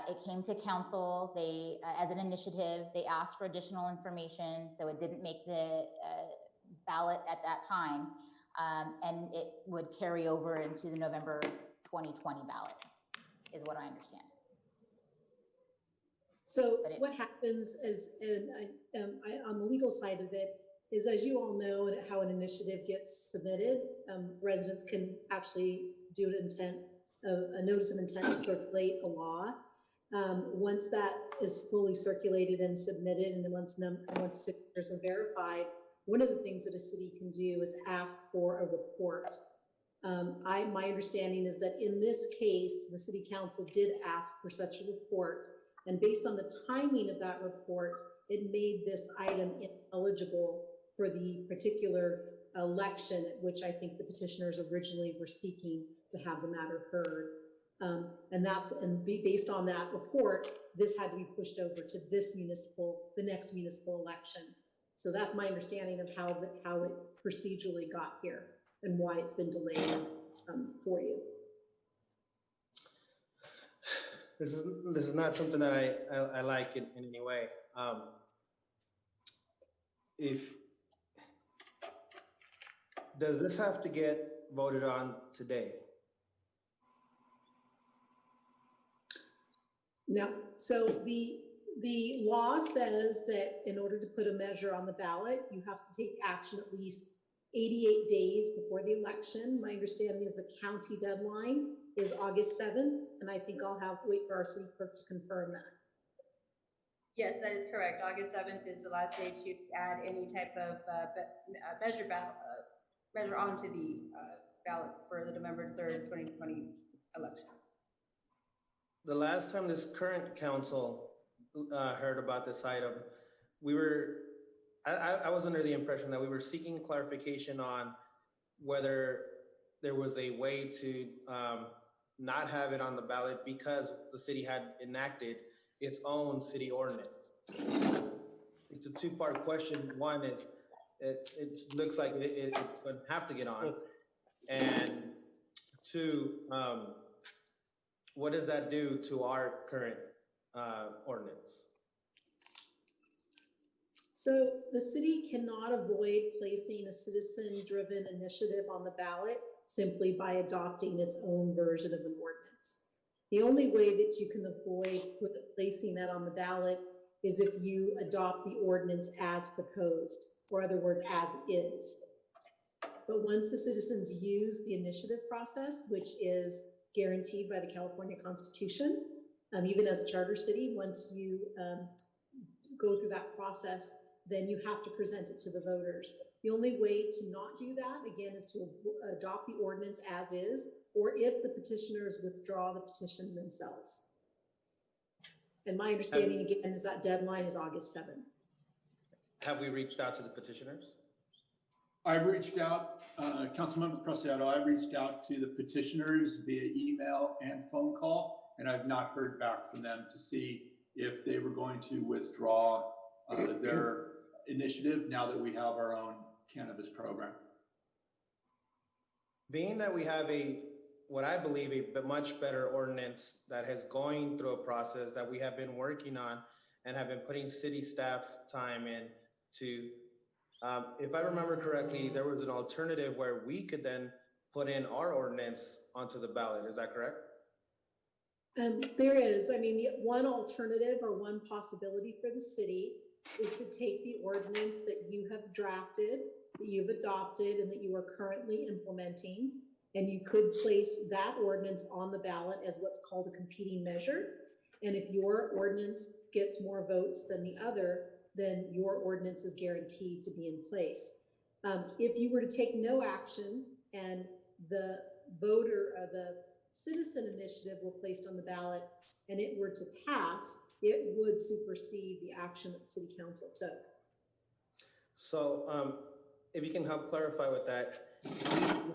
It came to council. They, as an initiative, they asked for additional information, so it didn't make the ballot at that time, and it would carry over into the November 2020 ballot, is what I understand. So what happens is, on the legal side of it, is as you all know how an initiative gets submitted, residents can actually do a notice of intent to circulate a law. Once that is fully circulated and submitted, and then once signatures are verified, one of the things that a city can do is ask for a report. My understanding is that in this case, the city council did ask for such a report. And based on the timing of that report, it made this item ineligible for the particular election, which I think the petitioners originally were seeking to have the matter heard. Based on that report, this had to be pushed over to the next municipal election. So that's my understanding of how it procedurally got here and why it's been delayed for you. This is not something that I like in any way. Does this have to get voted on today? No. So the law says that in order to put a measure on the ballot, you have to take action at least 88 days before the election. My understanding is the county deadline is August 7th, and I think I'll wait for our city clerk to confirm that. Yes, that is correct. August 7th is the last day to add any type of measure onto the ballot for the November 3rd, 2020 election. The last time this current council heard about this item, I was under the impression that we were seeking clarification on whether there was a way to not have it on the ballot because the city had enacted its own city ordinance. It's a two-part question. One is, it looks like it's going to have to get on. And two, what does that do to our current ordinance? So the city cannot avoid placing a citizen-driven initiative on the ballot simply by adopting its own version of an ordinance. The only way that you can avoid placing that on the ballot is if you adopt the ordinance as proposed, or other words, as is. But once the citizens use the initiative process, which is guaranteed by the California Constitution, even as a charter city, once you go through that process, then you have to present it to the voters. The only way to not do that, again, is to adopt the ordinance as is, or if the petitioners withdraw the petition themselves. And my understanding again is that deadline is August 7th. Have we reached out to the petitioners? I reached out, Councilmember Preciado, I reached out to the petitioners via email and phone call, and I've not heard back from them to see if they were going to withdraw their initiative now that we have our own cannabis program. Being that we have what I believe a much better ordinance that has going through a process that we have been working on and have been putting city staff time in to, if I remember correctly, there was an alternative where we could then put in our ordinance onto the ballot. Is that correct? There is, I mean, the one alternative or one possibility for the city is to take the ordinance that you have drafted, that you've adopted, and that you are currently implementing, and you could place that ordinance on the ballot as what's called a competing measure. And if your ordinance gets more votes than the other, then your ordinance is guaranteed to be in place. If you were to take no action and the citizen initiative were placed on the ballot and it were to pass, it would supersede the action that the city council took. So if you can help clarify with that,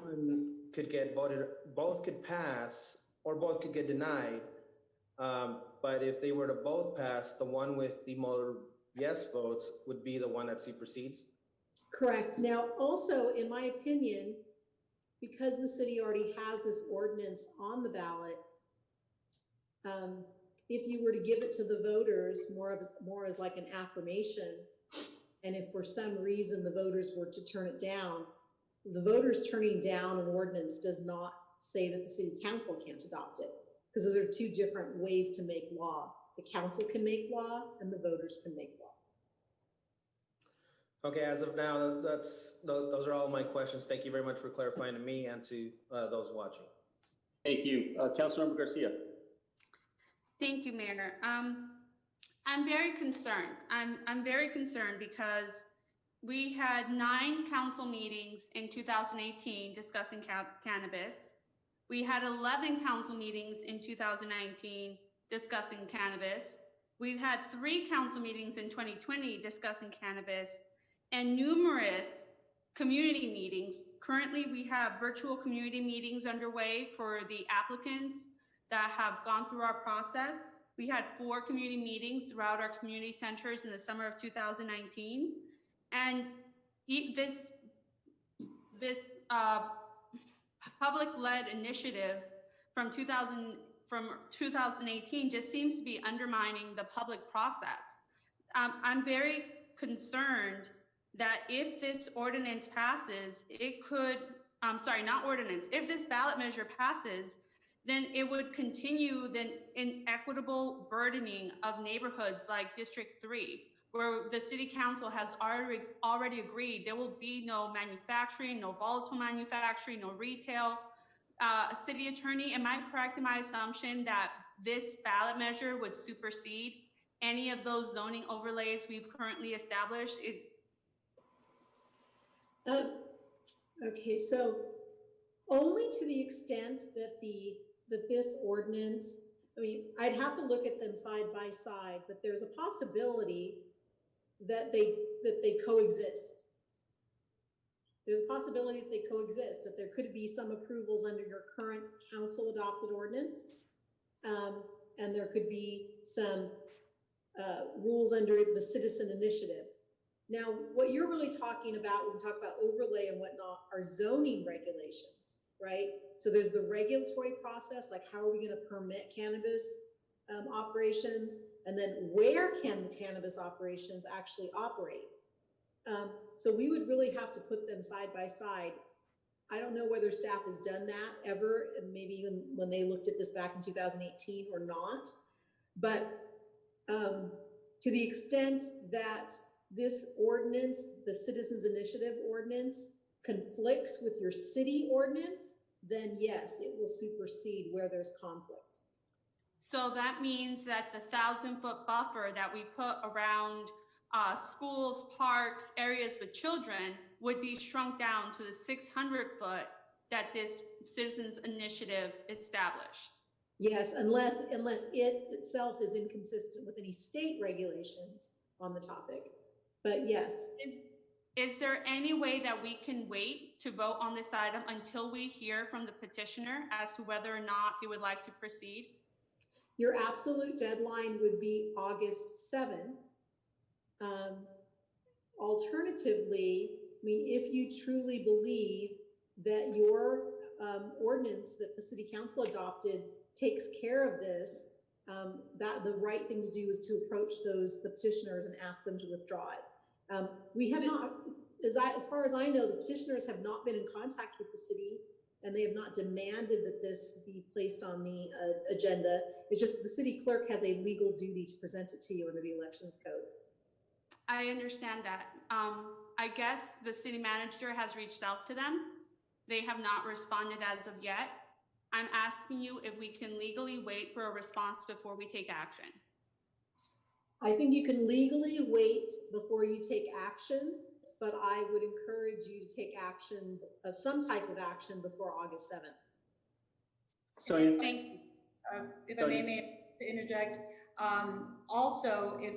one could get voted, both could pass or both could get denied. But if they were to both pass, the one with the more yes votes would be the one that supersedes? Correct. Now, also, in my opinion, because the city already has this ordinance on the ballot, if you were to give it to the voters more as like an affirmation, and if for some reason the voters were to turn it down, the voters turning down an ordinance does not say that the city council can't adopt it, because those are two different ways to make law. The council can make law and the voters can make law. Okay, as of now, those are all my questions. Thank you very much for clarifying to me and to those watching. Thank you. Councilmember Garcia. Thank you, Mayor. I'm very concerned. I'm very concerned because we had 9 council meetings in 2018 discussing cannabis. We had 11 council meetings in 2019 discussing cannabis. We've had 3 council meetings in 2020 discussing cannabis and numerous community meetings. Currently, we have virtual community meetings underway for the applicants that have gone through our process. We had 4 community meetings throughout our community centers in the summer of 2019. And this public-led initiative from 2018 just seems to be undermining the public process. I'm very concerned that if this ordinance passes, it could, if this ballot measure passes, then it would continue the inequitable burdening of neighborhoods like District 3, where the city council has already agreed there will be no manufacturing, no volatile manufacturing, no retail. City attorney, am I correct in my assumption that this ballot measure would supersede any of those zoning overlays we've currently established? Okay, so only to the extent that this ordinance, I mean, I'd have to look at them side by side, but there's a possibility that they coexist. There's a possibility that they coexist, that there could be some approvals under your current council adopted ordinance, and there could be some rules under the citizen initiative. Now, what you're really talking about when we talk about overlay and whatnot are zoning regulations, right? So there's the regulatory process, like how are we going to permit cannabis operations, and then where can the cannabis operations actually operate? So we would really have to put them side by side. I don't know whether staff has done that ever, maybe even when they looked at this back in 2018 or not, but to the extent that this ordinance, the Citizens Initiative ordinance, conflicts with your city ordinance, then yes, it will supersede where there's conflict. So that means that the 1,000-foot buffer that we put around schools, parks, areas with children would be shrunk down to the 600-foot that this citizens initiative established. Yes, unless it itself is inconsistent with any state regulations on the topic. But yes. Is there any way that we can wait to vote on this item until we hear from the petitioner as to whether or not they would like to proceed? Your absolute deadline would be August 7th. Alternatively, I mean, if you truly believe that your ordinance that the city council adopted takes care of this, that the right thing to do is to approach the petitioners and ask them to withdraw it. We have not, as far as I know, the petitioners have not been in contact with the city, and they have not demanded that this be placed on the agenda. It's just that the city clerk has a legal duty to present it to you under the elections code. I understand that. I guess the city manager has reached out to them. They have not responded as of yet. I'm asking you if we can legally wait for a response before we take action. I think you can legally wait before you take action, but I would encourage you to take action, some type of action, before August 7th. So thank you. If I may interject, also, if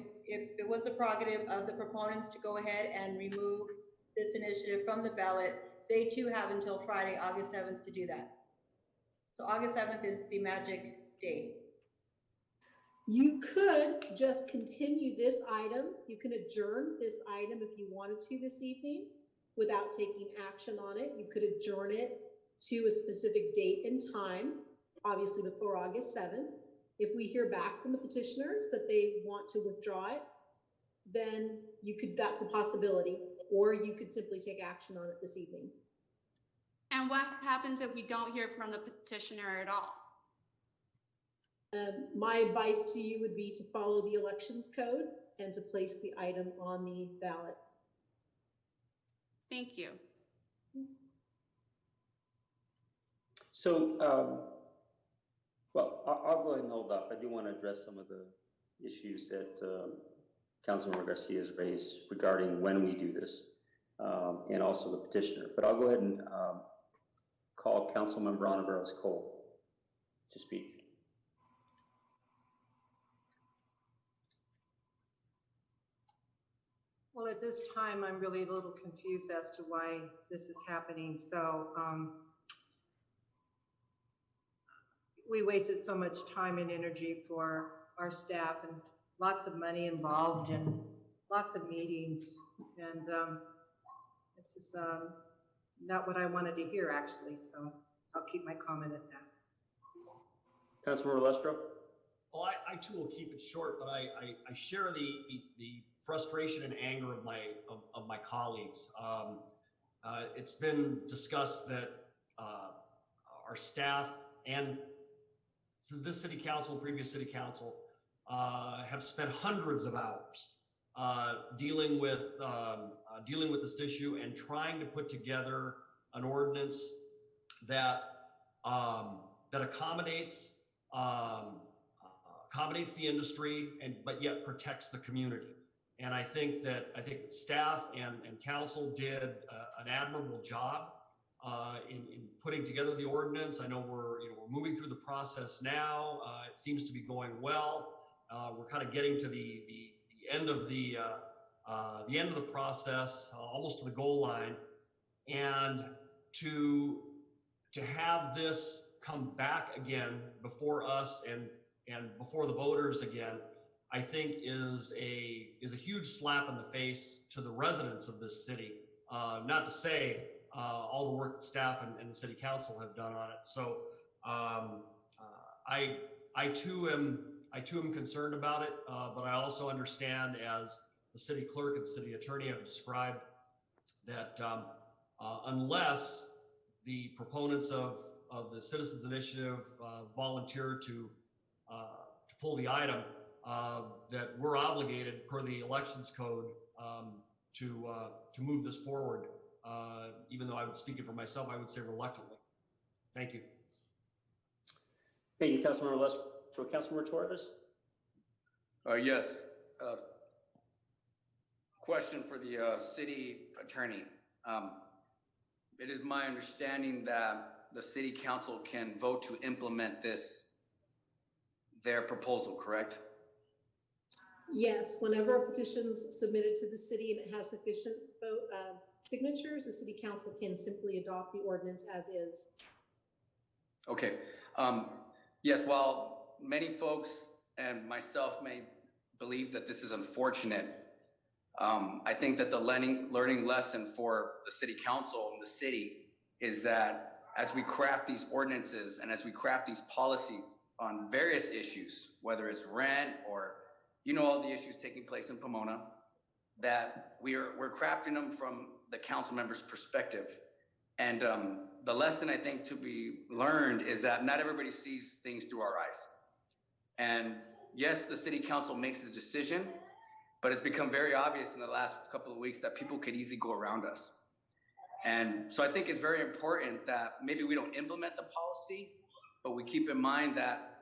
it was the prerogative of the proponents to go ahead and remove this initiative from the ballot, they too have until Friday, August 7th to do that. So August 7th is the magic date. You could just continue this item. You can adjourn this item if you wanted to this evening without taking action on it. You could adjourn it to a specific date and time, obviously before August 7th. If we hear back from the petitioners that they want to withdraw it, then you could, that's a possibility, or you could simply take action on it this evening. And what happens if we don't hear from the petitioner at all? My advice to you would be to follow the elections code and to place the item on the ballot. Thank you. So, well, I'll go ahead and hold up. I do want to address some of the issues that Councilmember Garcia has raised regarding when we do this, and also the petitioner. But I'll go ahead and call Councilmember Ontiveros Cole to speak. Well, at this time, I'm really a little confused as to why this is happening. So we wasted so much time and energy for our staff and lots of money involved and lots of meetings. And this is not what I wanted to hear, actually. So I'll keep my comment at that. Councilmember Lestro? Well, I too will keep it short, but I share the frustration and anger of my colleagues. It's been discussed that our staff and this city council, previous city council, have spent hundreds of hours dealing with this issue and trying to put together an ordinance that accommodates the industry but yet protects the community. And I think staff and council did an admirable job in putting together the ordinance. I know we're moving through the process now. It seems to be going well. We're kind of getting to the end of the process, almost to the goal line, and to have this come back again before us and before the voters again, I think is a huge slap in the face to the residents of this city. Not to say all the work that staff and the city council have done on it. So I too am concerned about it, but I also understand, as the city clerk and the city attorney have described, that unless the proponents of the Citizens Initiative volunteer to pull the item, that we're obligated per the elections code to move this forward. Even though I'm speaking for myself, I would say reluctantly. Thank you. Thank you, Councilmember Lestro. Councilmember Torres? Yes. Question for the city attorney. it is my understanding that the city council can vote to implement their proposal, correct? Yes, whenever a petition's submitted to the city and it has sufficient signatures, the city council can simply adopt the ordinance as is. Okay. Yes, while many folks and myself may believe that this is unfortunate, I think that the learning lesson for the city council and the city is that as we craft these ordinances and as we craft these policies on various issues, whether it's rent or, you know, all the issues taking place in Pomona, that we're crafting them from the council members' perspective. And the lesson I think to be learned is that not everybody sees things through our eyes. And yes, the city council makes the decision, but it's become very obvious in the last couple of weeks that people could easily go around us. And so I think it's very important that maybe we don't implement the policy, but we keep in mind that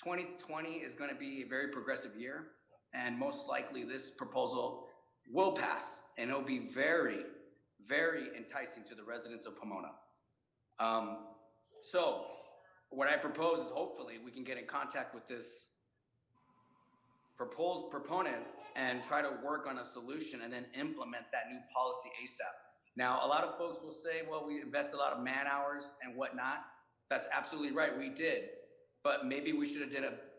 2020 is going to be a very progressive year. And most likely this proposal will pass, and it'll be very, very enticing to the residents of Pomona. So what I propose is hopefully we can get in contact with this proposed proponent and try to work on a solution and then implement that new policy ASAP. Now, a lot of folks will say, well, we invest a lot of man hours and whatnot. That's absolutely right, we did. But maybe we should have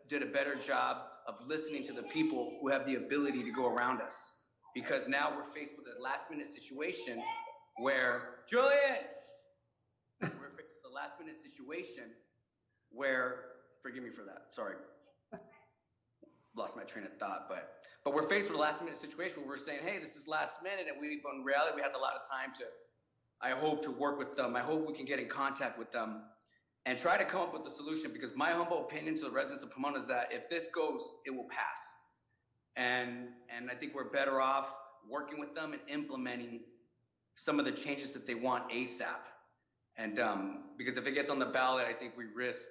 did a better job of listening to the people who have the ability to go around us. Because now we're faced with a last minute situation where, Julius! We're faced with a last minute situation where, forgive me for that, sorry. Lost my train of thought, but we're faced with a last minute situation where we're saying, hey, this is last minute, and in reality, we had a lot of time I hope to work with them. I hope we can get in contact with them and try to come up with a solution, because my humble opinion to the residents of Pomona is that if this goes, it will pass. And I think we're better off working with them and implementing some of the changes that they want ASAP. And because if it gets on the ballot, I think we risk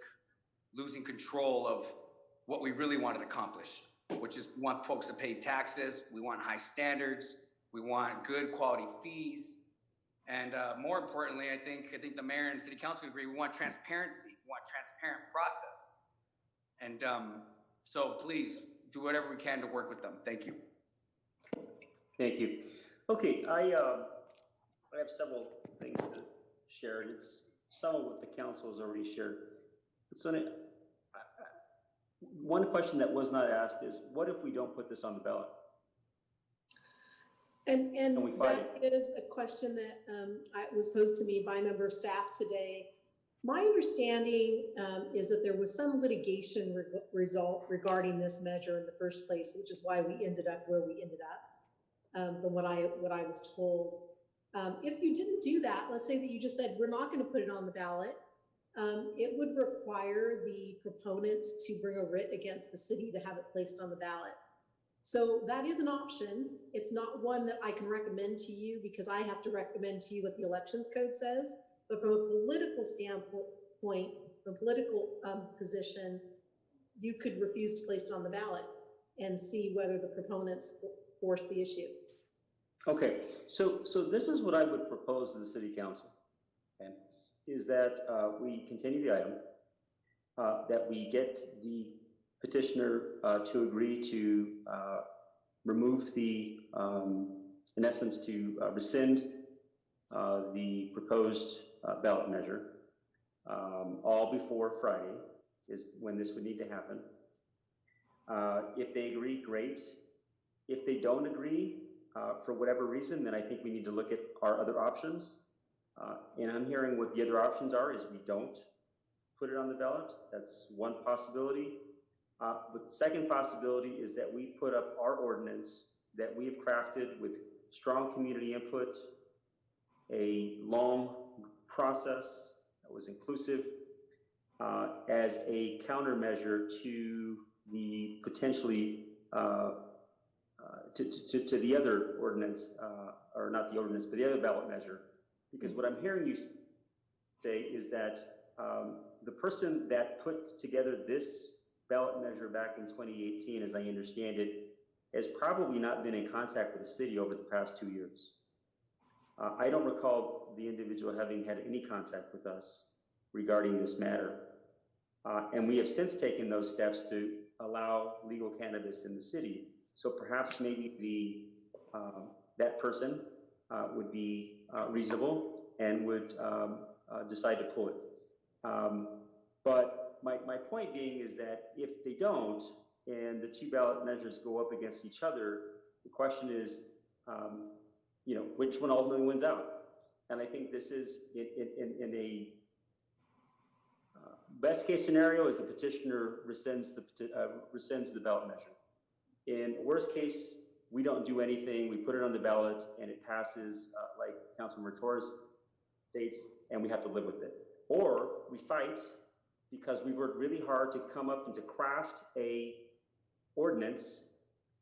losing control of what we really want to accomplish, which is we want folks to pay taxes, we want high standards, we want good quality fees, and more importantly, I think the mayor and city council agree, we want transparency, we want transparent process. And so please do whatever we can to work with them. Thank you. Thank you. Okay, I have several things to share, and it's some of what the council has already shared. So one question that was not asked is, what if we don't put this on the ballot? And we fight that is a question that was posed to me by a member of staff today. My understanding is that there was some litigation result regarding this measure in the first place, which is why we ended up where we ended up, from what I was told. If you didn't do that, let's say that you just said, we're not going to put it on the ballot, it would require the proponents to bring a writ against the city to have it placed on the ballot. So that is an option. It's not one that I can recommend to you, because I have to recommend to you what the elections code says. But from a political standpoint, from a political position, you could refuse to place it on the ballot and see whether the proponents force the issue. Okay, so this is what I would propose to the city council, okay, is that we continue the item, that we get the petitioner to agree to remove the, in essence, to rescind the proposed ballot measure, all before Friday is when this would need to happen. If they agree, great. If they don't agree, for whatever reason, then I think we need to look at our other options. And I'm hearing what the other options are is we don't put it on the ballot. That's one possibility. But the second possibility is that we put up our ordinance that we have crafted with strong community input, a long process that was inclusive, as a countermeasure to the potentially to the other ordinance, or not the ordinance, but the other ballot measure. Because what I'm hearing you say is that the person that put together this ballot measure back in 2018, as I understand it, has probably not been in contact with the city over the past 2 years. I don't recall the individual having had any contact with us regarding this matter. And we have since taken those steps to allow legal cannabis in the city. So perhaps maybe that person would be reasonable and would decide to pull it. But my point being is that if they don't, and the two ballot measures go up against each other, the question is, which one ultimately wins out? And I think this is in a best case scenario is the petitioner rescinds the ballot measure. In worst case, we don't do anything, we put it on the ballot and it passes like Councilmember Torres states, and we have to live with it. Or we fight because we worked really hard to come up and to craft a ordinance,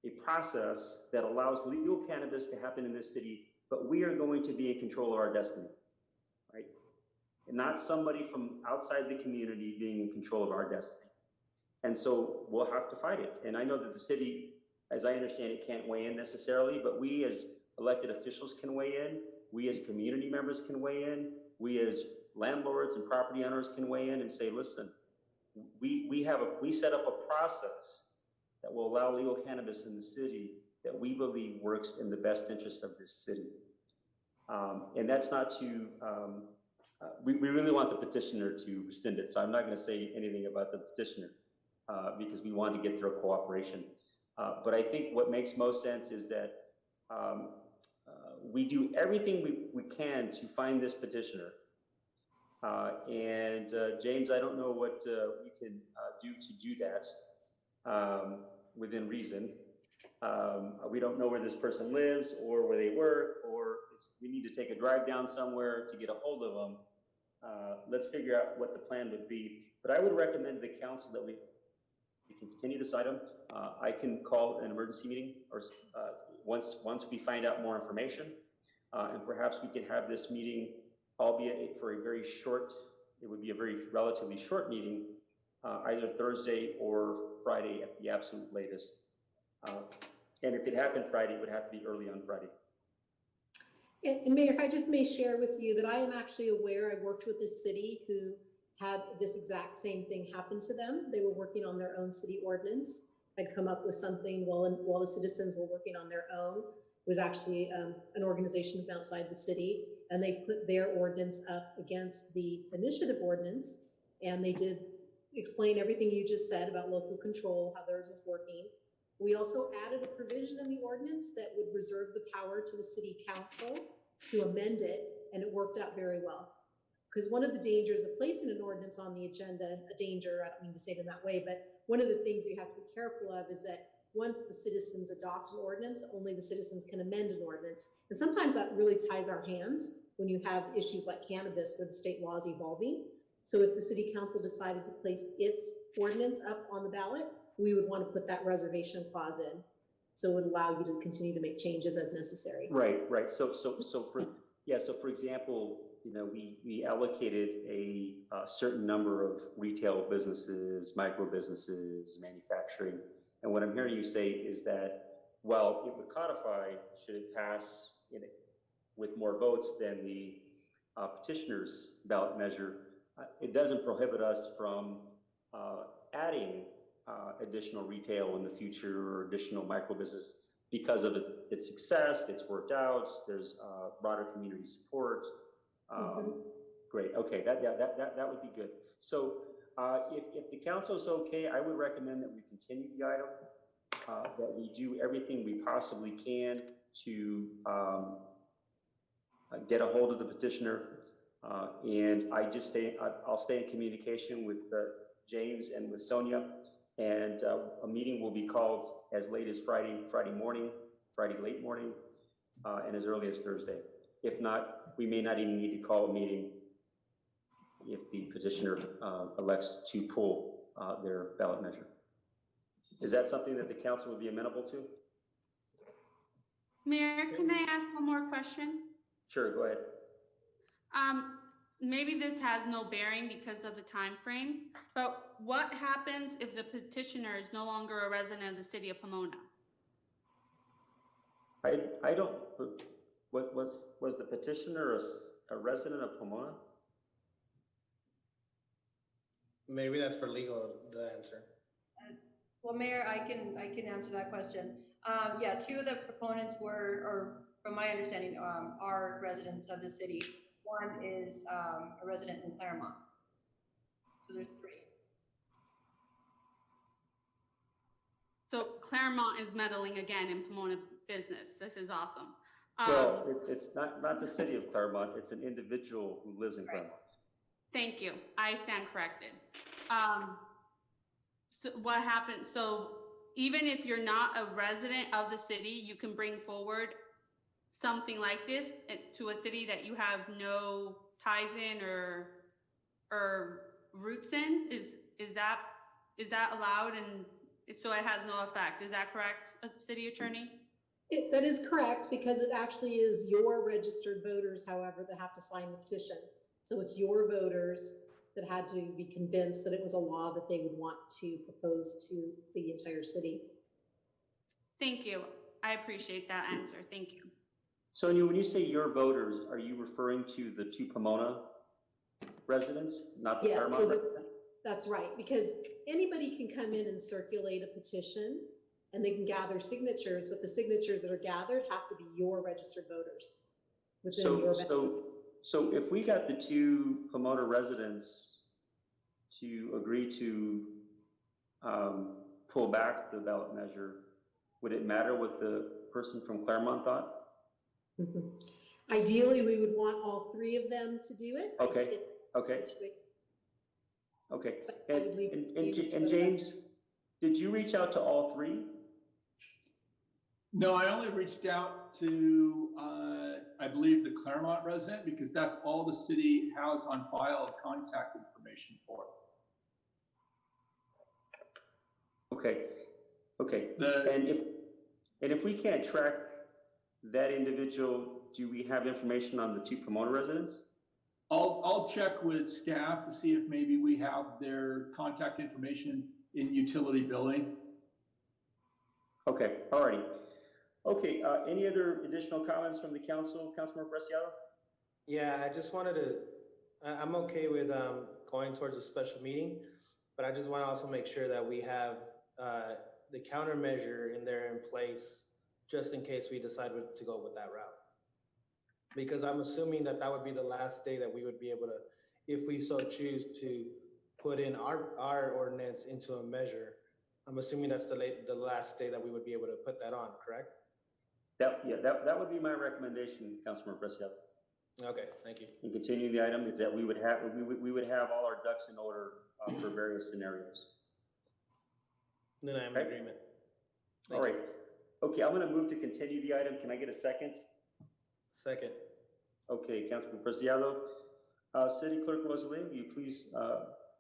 a process that allows legal cannabis to happen in this city, but we are going to be in control of our destiny, right? And not somebody from outside the community being in control of our destiny. And so we'll have to fight it. And I know that the city, as I understand it, can't weigh in necessarily, but we as elected officials can weigh in. We as community members can weigh in. We as landlords and property owners can weigh in and say, listen, we set up a process that will allow legal cannabis in the city that we believe works in the best interest of this city. And that's not to, we really want the petitioner to rescind it. So I'm not going to say anything about the petitioner because we want to get their cooperation. But I think what makes most sense is that we do everything we can to find this petitioner. And James, I don't know what we can do to do that within reason. We don't know where this person lives or where they work, or if we need to take a drive down somewhere to get a hold of them. Let's figure out what the plan would be. But I would recommend to the council that we can continue this item. I can call an emergency meeting or once we find out more information, and perhaps we can have this meeting, albeit for a very short, it would be a very relatively short meeting, either Thursday or Friday at the absolute latest. And if it happened Friday, it would have to be early on Friday. And Mayor, if I just may share with you that I am actually aware, I worked with this city who had this exact same thing happen to them. They were working on their own city ordinance. I'd come up with something while the citizens were working on their own. It was actually an organization from outside the city, and they put their ordinance up against the initiative ordinance, and they did explain everything you just said about local control, how theirs was working. We also added a provision in the ordinance that would reserve the power to the city council to amend it, and it worked out very well. Because one of the dangers of placing an ordinance on the agenda, a danger, I don't mean to say it in that way, but one of the things you have to be careful of is that once the citizens adopt an ordinance, only the citizens can amend an ordinance. And sometimes that really ties our hands when you have issues like cannabis where the state law is evolving. So if the city council decided to place its ordinance up on the ballot, we would want to put that reservation clause in. So it would allow you to continue to make changes as necessary. Right. So for example, we allocated a certain number of retail businesses, micro businesses, manufacturing. And what I'm hearing you say is that, well, it would codify, should it pass with more votes than the petitioner's ballot measure, it doesn't prohibit us from adding additional retail in the future or additional micro business because of its success. It's worked out. There's broader community support. Great. Okay, that would be good. So if the council is okay, I would recommend that we continue the item, that we do everything we possibly can to get a hold of the petitioner. And I'll stay in communication with James and with Sonia, and a meeting will be called as late as Friday morning, Friday late morning, and as early as Thursday. If not, we may not even need to call a meeting if the petitioner elects to pull their ballot measure. Is that something that the council would be amenable to? Mayor, can I ask one more question? Sure, go ahead. Maybe this has no bearing because of the time frame, but what happens if the petitioner is no longer a resident of the city of Pomona? I don't, What was the petitioner a resident of Pomona? Maybe that's for legal, the answer. Well, Mayor, I can answer that question. Yeah, two of the proponents were, or from my understanding, are residents of the city. One is a resident in Claremont. So there's three. So Claremont is meddling again in Pomona business. This is awesome. Well, it's not the city of Claremont, it's an individual who lives in Claremont. Thank you. I stand corrected. So what happened? So even if you're not a resident of the city, you can bring forward something like this to a city that you have no ties in or roots in. Is that allowed? And so it has no effect. Is that correct, City Attorney? That is correct, because it actually is your registered voters, however, that have to sign the petition. So it's your voters that had to be convinced that it was a law that they would want to propose to the entire city. Thank you. I appreciate that answer. Thank you. So when you say your voters, are you referring to the two Pomona residents, not the Yes, Claremont so residents? that's right, because anybody can come in and circulate a petition and they can gather signatures, but the signatures that are gathered have to be your registered voters. Within your So if we got the two Pomona residents to agree to pull back the ballot measure, would it matter what the person from Claremont thought? Ideally, we would want all three of them to do it. Okay, okay. Okay, and James, did you reach out to all three? No, I only reached out to, I believe, the Claremont resident, because that's all the city has on file contact information for. Okay, and if we can't track that individual, do we have information on the two Pomona residents? I'll check with staff to see if maybe we have their contact information in utility billing. Okay, all righty. Okay, any other additional comments from the council, Councilmember Preciado? Yeah, I just wanted to, I'm okay with going towards a special meeting, but I just want to also make sure that we have the countermeasure in there in place, just in case we decide to go with that route. Because I'm assuming that would be the last day that we would be able to, if we so choose to put in our ordinance into a measure. I'm assuming that's the last day that we would be able to put that on, correct? That would be my recommendation, Councilmember Preciado. Okay, thank you. And continue the item is that we would have all our ducks in order for various scenarios. Then I'm in agreement. All right. Okay, I'm going to move to continue the item. Can I get a second? Second. Okay, Councilman Preciado. City Clerk Rosalie, will you please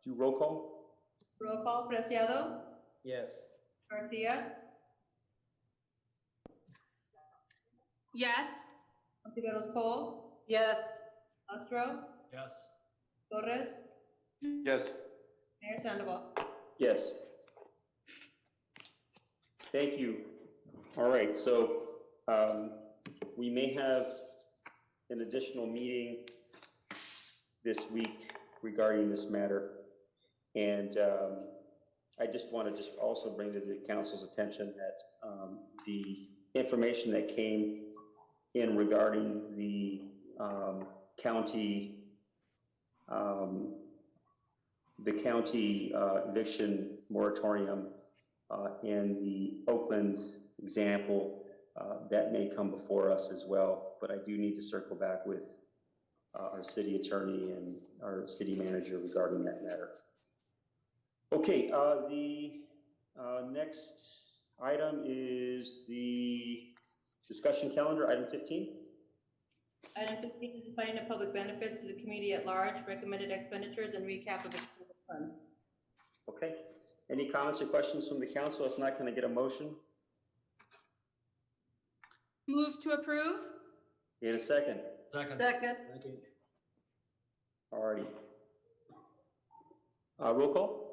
do roll call? Roll call, Preciado. Yes. Garcia. Yes. Ontiveros Cole. Yes. Astro. Yes. Torres. Yes. Mayor Sandoval. Yes. Thank you. All right, so we may have an additional meeting this week regarding this matter. And I just want to also bring to the council's attention that the information that came in regarding the county eviction moratorium and the Oakland example, that may come before us as well, but I do need to circle back with our city attorney and our city manager regarding that matter. Okay, the next item is the discussion calendar, item 15. Item 15 is the funding of public benefits to the community at large, recommended expenditures, and recap of expended funds. Okay, any comments or questions from the council? If not, can I get a motion? Move to approve? In a second. Second. All righty. Roll call?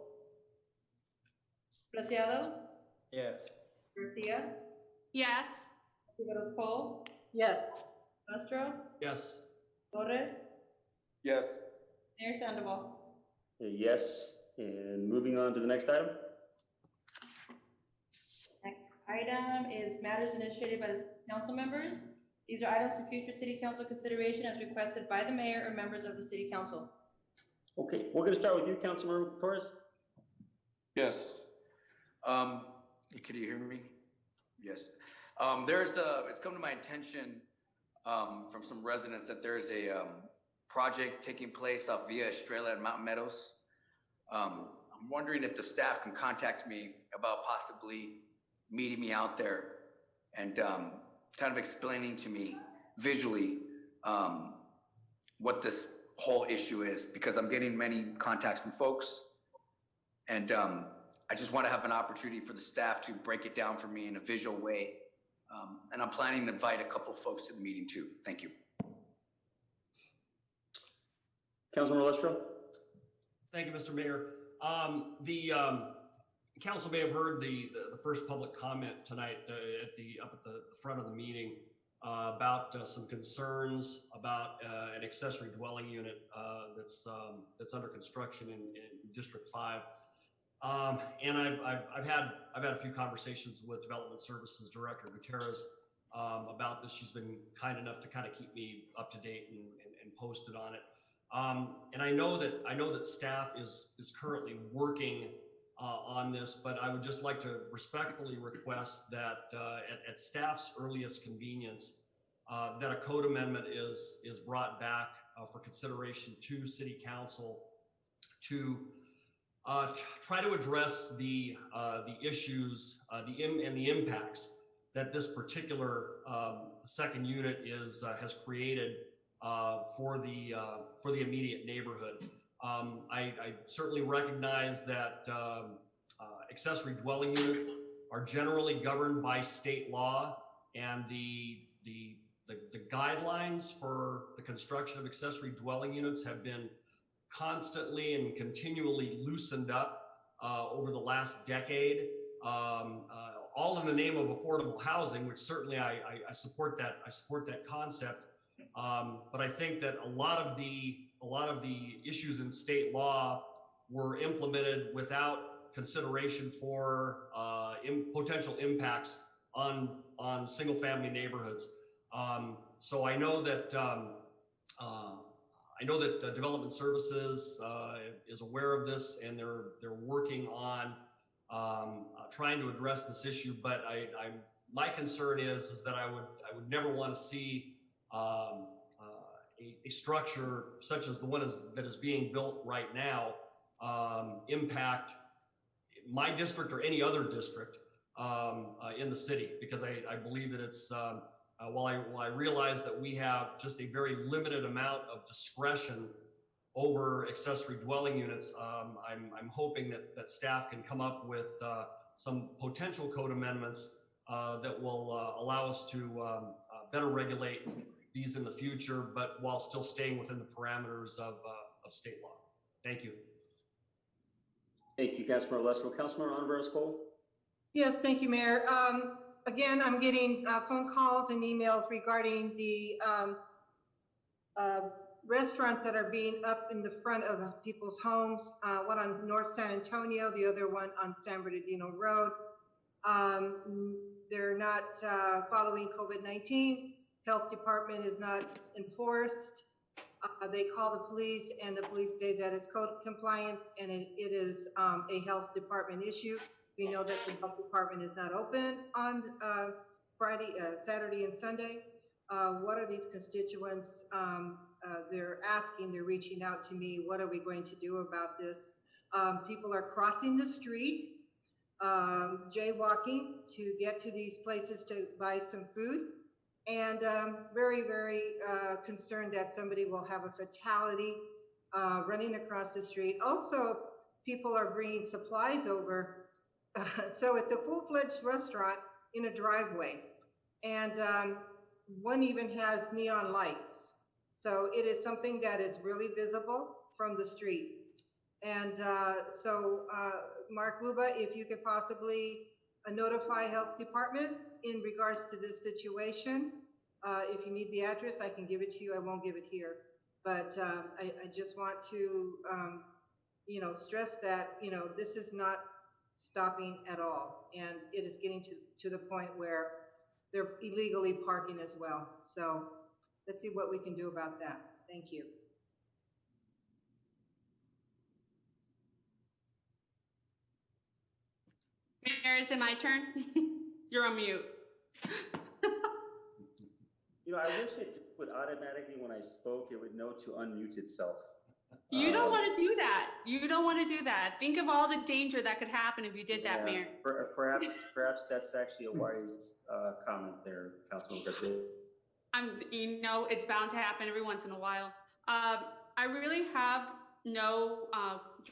Preciado. Yes. Garcia. Yes. Ontiveros Cole. Yes. Castro, Yes. Torres, Yes. Mayor Sandoval. Yes, and moving on to the next item. Next item is matters initiated by the council members. These are items for future city council consideration as requested by the mayor or members of the city council. Okay, we're gonna start with you, Councilmember Torres. Yes. Could you hear me? Yes. It's come to my attention, from some residents that there's a, project taking place off Via Estrella and Mountain Meadows. I'm wondering if the staff can contact me about possibly meeting me out there and, kind of explaining to me visually, what this whole issue is, because I'm getting many contacts from folks. And I just want to have an opportunity for the staff to break it down for me in a visual way. And I'm planning to invite a couple of folks to the meeting too. Thank you. Councilmember Lestro. Thank you, Mr. Mayor. The council may have heard the first public comment tonight up at the front of the meeting about some concerns about an accessory dwelling unit that's under construction in District 5. And I've had a few conversations with Development Services Director Gutierrez about this. She's been kind enough to kind of keep me up to date and posted on it. And I know that staff is currently working on this, but I would just like to respectfully request that at staff's earliest convenience, that a code amendment is brought back for consideration to City Council to try to address the issues and the impacts that this particular second unit has created for the immediate neighborhood. I certainly recognize that accessory dwelling units are generally governed by state law, and the guidelines for the construction of accessory dwelling units have been constantly and continually loosened up over the last decade, all in the name of affordable housing, which certainly I support that. I support that concept. But I think that a lot of the issues in state law were implemented without consideration for potential impacts on single family neighborhoods. So I know that Development Services is aware of this, and they're working on trying to address this issue. But my concern is that I would never want to see a structure such as the one that is being built right now impact my district or any other district in the city, because I believe that it's while I realize that we have just a very limited amount of discretion over accessory dwelling units, I'm hoping that staff can come up with some potential code amendments that will allow us to better regulate these in the future, but while still staying within the parameters of state law. Thank you. Thank you, Councilmember Lestro. Councilmember Andres Cole. Yes, thank you, Mayor. Again, I'm getting phone calls and emails regarding the restaurants that are being up in the front of people's homes, one on North San Antonio, the other one on San Bernardino Road. They're not following COVID-19. Health department is not enforced. They call the police, and the police say that it's code compliance, and it is a health department issue. We know that the health department is not open on Friday, Saturday, and Sunday. What are these constituents? They're reaching out to me. What are we going to do about this? People are crossing the street, jaywalking to get to these places to buy some food. And very, very concerned that somebody will have a fatality running across the street. Also, people are bringing supplies over. So it's a full-fledged restaurant in a driveway. And one even has neon lights. So it is something that is really visible from the street. And Mark Wuba, if you could possibly notify health department in regards to this situation. If you need the address, I can give it to you. I won't give it here. But I just want to, stress that, this is not stopping at all. And it is getting to the point where they're illegally parking as well. So let's see what we can do about that. Thank you. Mayor, is it my turn? You're on mute. I wish it would automatically, when I spoke, it would know to unmute itself. You don't want to do that. You don't want to do that. Think of all the danger that could happen if you did that, Mayor. Perhaps that's actually a wise comment there, Councilman Garcia. It's bound to happen every once in a while. I really have no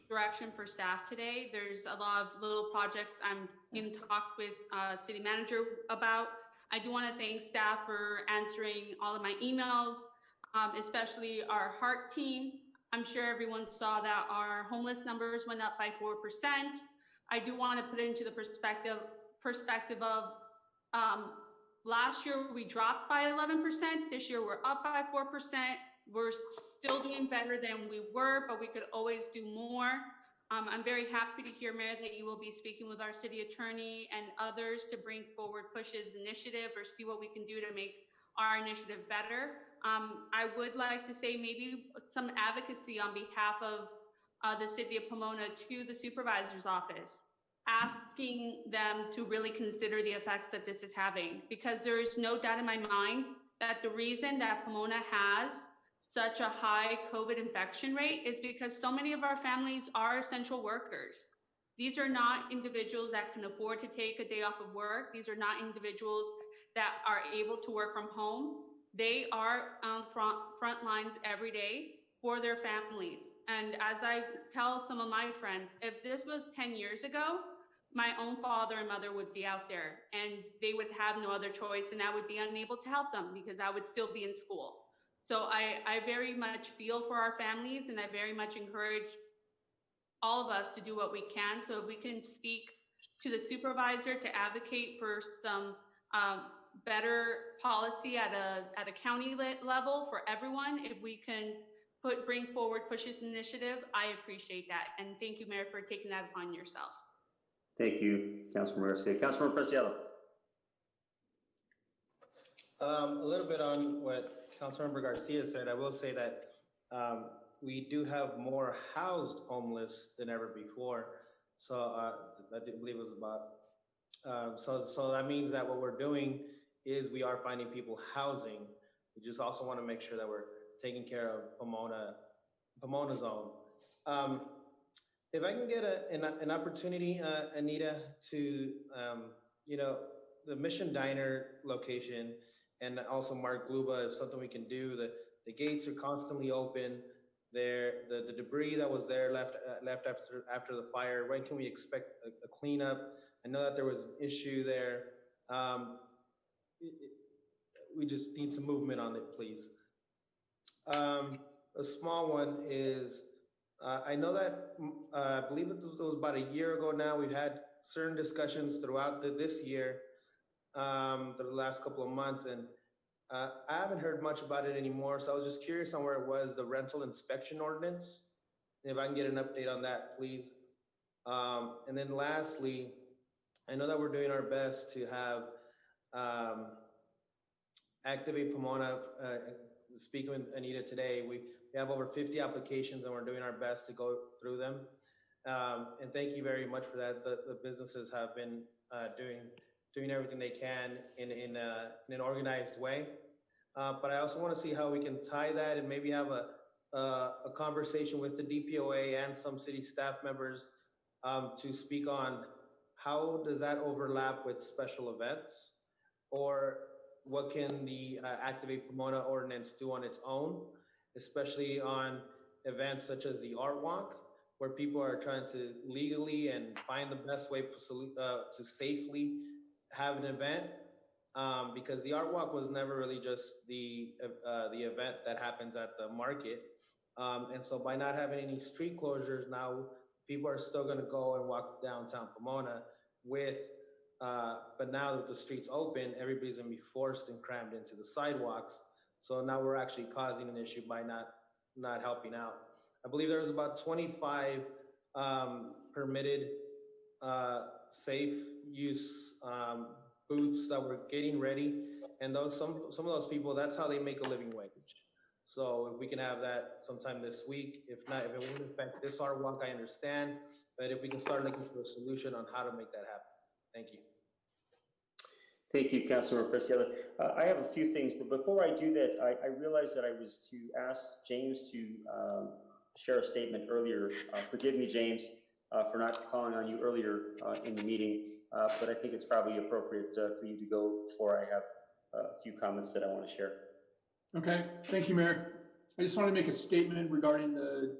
direction for staff today. There's a lot of little projects I'm in talk with city manager about. I do want to thank staff for answering all of my emails, especially our HEART team. I'm sure everyone saw that our homeless numbers went up by 4%. I do want to put it into the perspective of last year we dropped by 11%. This year we're up by 4%. We're still doing better than we were, but we could always do more. I'm very happy to hear, Mayor, that you will be speaking with our city attorney and others to bring forward Push's initiative or see what we can do to make our initiative better. I would like to say maybe some advocacy on behalf of the city of Pomona to the supervisor's office, asking them to really consider the effects that this is having, because there is no doubt in my mind that the reason that Pomona has such a high COVID infection rate is because so many of our families are essential workers. These are not individuals that can afford to take a day off of work. These are not individuals that are able to work from home. They are on front lines every day for their families. And as I tell some of my friends, if this was 10 years ago, my own father and mother would be out there and they would have no other choice, and I would be unable to help them because I would still be in school. So I very much feel for our families, and I very much encourage all of us to do what we can. So if we can speak to the supervisor to advocate for some better policy at a county level for everyone, if we can bring forward Push's initiative, I appreciate that. And thank you, Mayor, for taking that upon yourself. Thank you, Councilman Garcia. Councilman Preciado. A little bit on what Councilmember Garcia said. I will say that we do have more housed homeless than ever before. So I believe it was about, so that means that what we're doing is we are finding people housing. We just also want to make sure that we're taking care of Pomona's own. If I can get an opportunity, Anita, to, the Mission Diner location, and also Mark Gluba, if something we can do. The gates are constantly open. The debris that was there left after the fire. When can we expect a cleanup? I know that there was an issue there. We just need some movement on it, please. A small one is, I know that, I believe it was about a year ago now, we've had certain discussions throughout this year, for the last couple of months, and I haven't heard much about it anymore, so I was just curious on where it was, the rental inspection ordinance. If I can get an update on that, please. And then lastly, I know that we're doing our best to have Activate Pomona, speaking with Anita today, we have over 50 applications and we're doing our best to go through them. And thank you very much for that. The businesses have been doing everything they can in an organized way. But I also want to see how we can tie that and maybe have a conversation with the DPOA and some city staff members to speak on how does that overlap with special events, or what can the Activate Pomona ordinance do on its own, especially on events such as the Art Walk, where people are trying to legally and find the best way to safely have an event, because the Art Walk was never really just the event that happens at the market. And so by not having any street closures now, people are still going to go and walk downtown Pomona with But now that the street's open, everybody's gonna be forced and crammed into the sidewalks. So now we're actually causing an issue by not helping out. I believe there was about 25 permitted safe use booths that were getting ready. And those some of those people, that's how they make a living wage. So if we can have that sometime this week, if not, if it won't affect this art walk, I understand. But if we can start looking for a solution on how to make that happen. Thank you. Thank you, Councilmember Preciado. I have a few things, but before I do that, I realized that I was to ask James to share a statement earlier. Forgive me, James, for not calling on you earlier in the meeting, but I think it's probably appropriate for you to go before I have a few comments that I want to share. Okay, thank you, Mayor. I just want to make a statement regarding the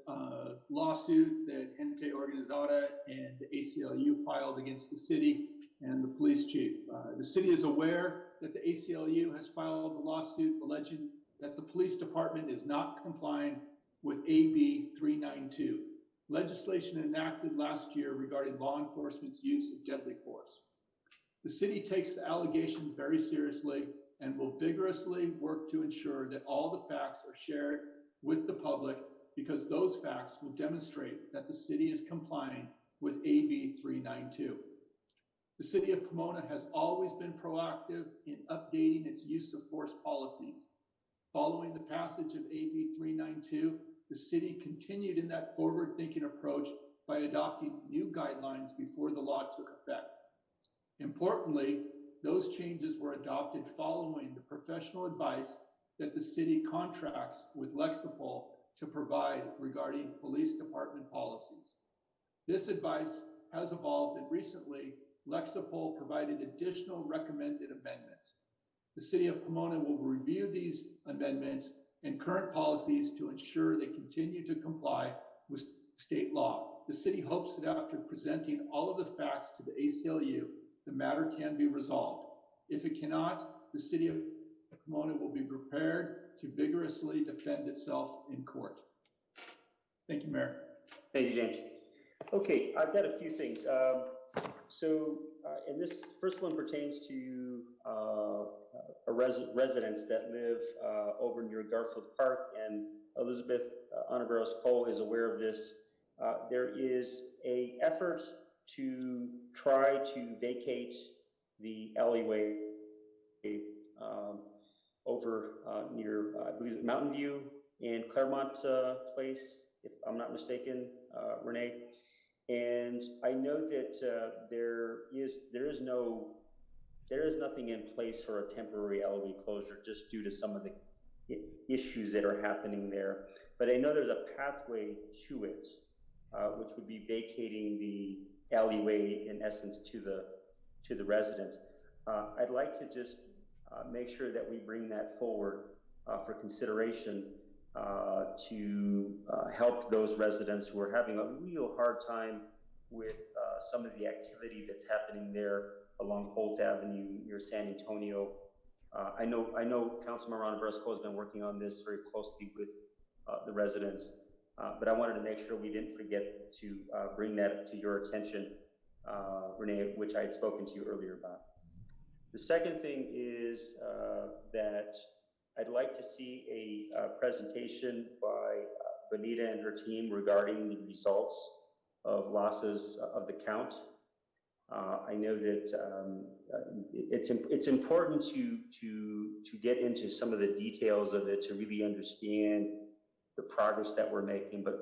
lawsuit that Gente Organizada and the ACLU filed against the city and the police chief. The city is aware that the ACLU has filed a lawsuit alleging that the police department is not complying with AB 392, legislation enacted last year regarding law enforcement's use of deadly force. The city takes the allegations very seriously and will vigorously work to ensure that all the facts are shared with the public, because those facts will demonstrate that the city is complying with AB 392. The city of Pomona has always been proactive in updating its use of force policies. Following the passage of AB 392, the city continued in that forward-thinking approach by adopting new guidelines before the law took effect. Importantly, those changes were adopted following the professional advice that the city contracts with Lexipol to provide regarding police department policies. This advice has evolved, and recently, Lexipol provided additional recommended amendments. The city of Pomona will review these amendments and current policies to ensure they continue to comply with state law. The city hopes that after presenting all of the facts to the ACLU, the matter can be resolved. If it cannot, the city of Pomona will be prepared to vigorously defend itself in court. Thank you, Mayor. Thank you, James. Okay, I've got a few things. And this first one pertains to residents that live over near Garfield Park, and Elizabeth Ontiveros Cole is aware of this. There is an effort to try to vacate the alleyway over near, I believe, it's Mountain View and Claremont Place, if I'm not mistaken, Renee. And I know that there is nothing in place for a temporary alleyway closure just due to some of the issues that are happening there. But I know there's a pathway to it, which would be vacating the alleyway in essence to the residents. I'd like to just make sure that we bring that forward for consideration to help those residents who are having a real hard time with some of the activity that's happening there along Holt Avenue near San Antonio. I know Councilman Ontiveros has been working on this very closely with the residents, but I wanted to make sure we didn't forget to bring that to your attention, Renee, which I had spoken to you earlier about. The second thing is that I'd like to see a presentation by Benita and her team regarding the results of losses of the count. I know that it's important to get into some of the details of it to really understand the progress that we're making, but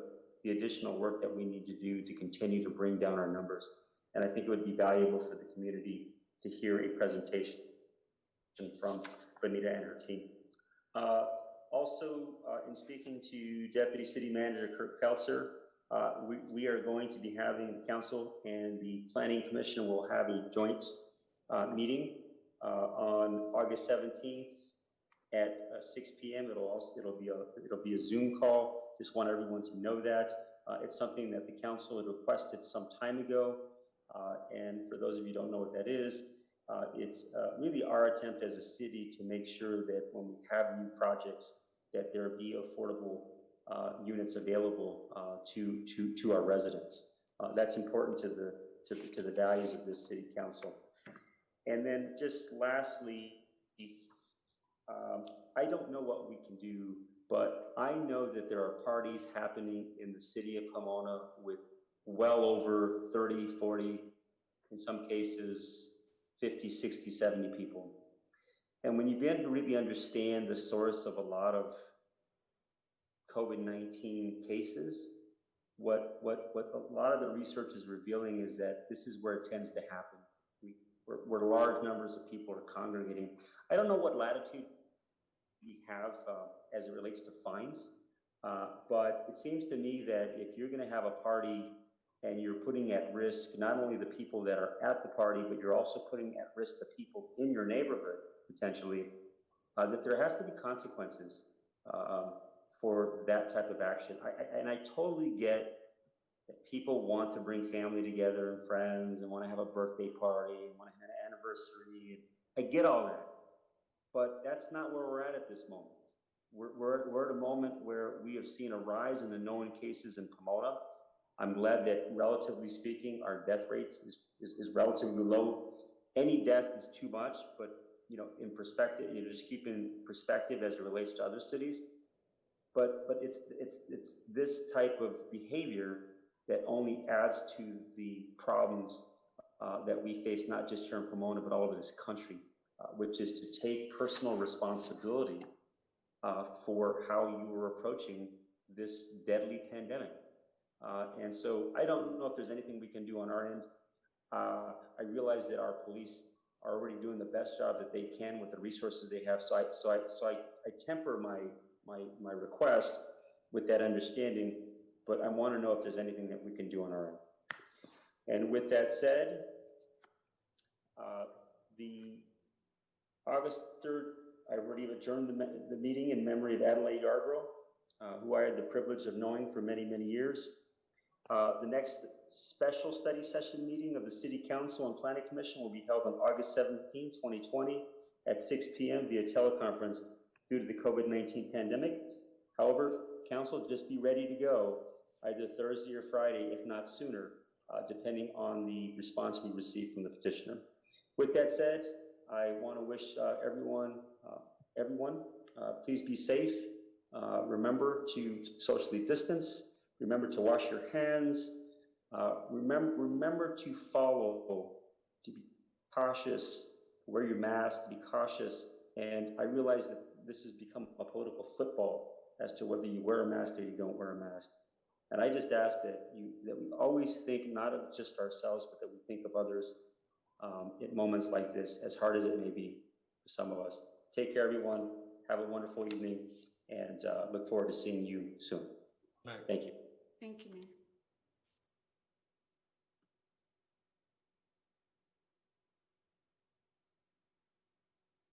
the additional work that we need to do to continue to bring down our numbers. And I think it would be valuable for the community to hear a presentation from Benita and her team. Also, in speaking to Deputy City Manager Kirk Peltzer, we are going to be having the council and the Planning Commission will have a joint meeting on August 17th at 6 p.m. It'll be a Zoom call. Just want everyone to know that. It's something that the council had requested some time ago. And for those of you who don't know what that is, it's really our attempt as a city to make sure that when we have new projects, that there be affordable units available to our residents. That's important to the values of this city council. And then just lastly, I don't know what we can do, but I know that there are parties happening in the city of Pomona with well over 30, 40, in some cases, 50, 60, 70 people. And when you begin to really understand the source of a lot of COVID-19 cases, what a lot of the research is revealing is that this is where it tends to happen. Where large numbers of people are congregating. I don't know what latitude we have as it relates to fines, but it seems to me that if you're going to have a party and you're putting at risk not only the people that are at the party, but you're also putting at risk the people in your neighborhood, potentially, that there has to be consequences for that type of action. And I totally get that people want to bring family together and friends and want to have a birthday party and want to have an anniversary. I get all that, but that's not where we're at this moment. We're at a moment where we have seen a rise in the known cases in Pomona. I'm glad that, relatively speaking, our death rates is relatively low. Any death is too much, but in perspective, just keep in perspective as it relates to other cities. But it's this type of behavior that only adds to the problems that we face, not just here in Pomona, but all over this country, which is to take personal responsibility for how you are approaching this deadly pandemic. And so I don't know if there's anything we can do on our end. I realize that our police are already doing the best job that they can with the resources they have. So I temper my request with that understanding, but I want to know if there's anything that we can do on our end. And with that said, the August 3rd, I already adjourned the meeting in memory of Adelaide Yarbrough, who I had the privilege of knowing for many, many years. The next special study session meeting of the City Council and Planning Commission will be held on August 17, 2020 at 6 p.m. via teleconference due to the COVID-19 pandemic. However, Council, just be ready to go either Thursday or Friday, if not sooner, depending on the response we receive from the petitioner. With that said, I want to wish everyone, please be safe. Remember to socially distance. Remember to wash your hands. Remember to follow, to be cautious, wear your mask, be cautious. And I realize that this has become a political football as to whether you wear a mask or you don't wear a mask. And I just ask that we always think not of just ourselves, but that we think of others at moments like this, as hard as it may be for some of us. Take care, everyone. Have a wonderful evening, and look forward to seeing you soon. Right. Thank you. Thank you, Mayor.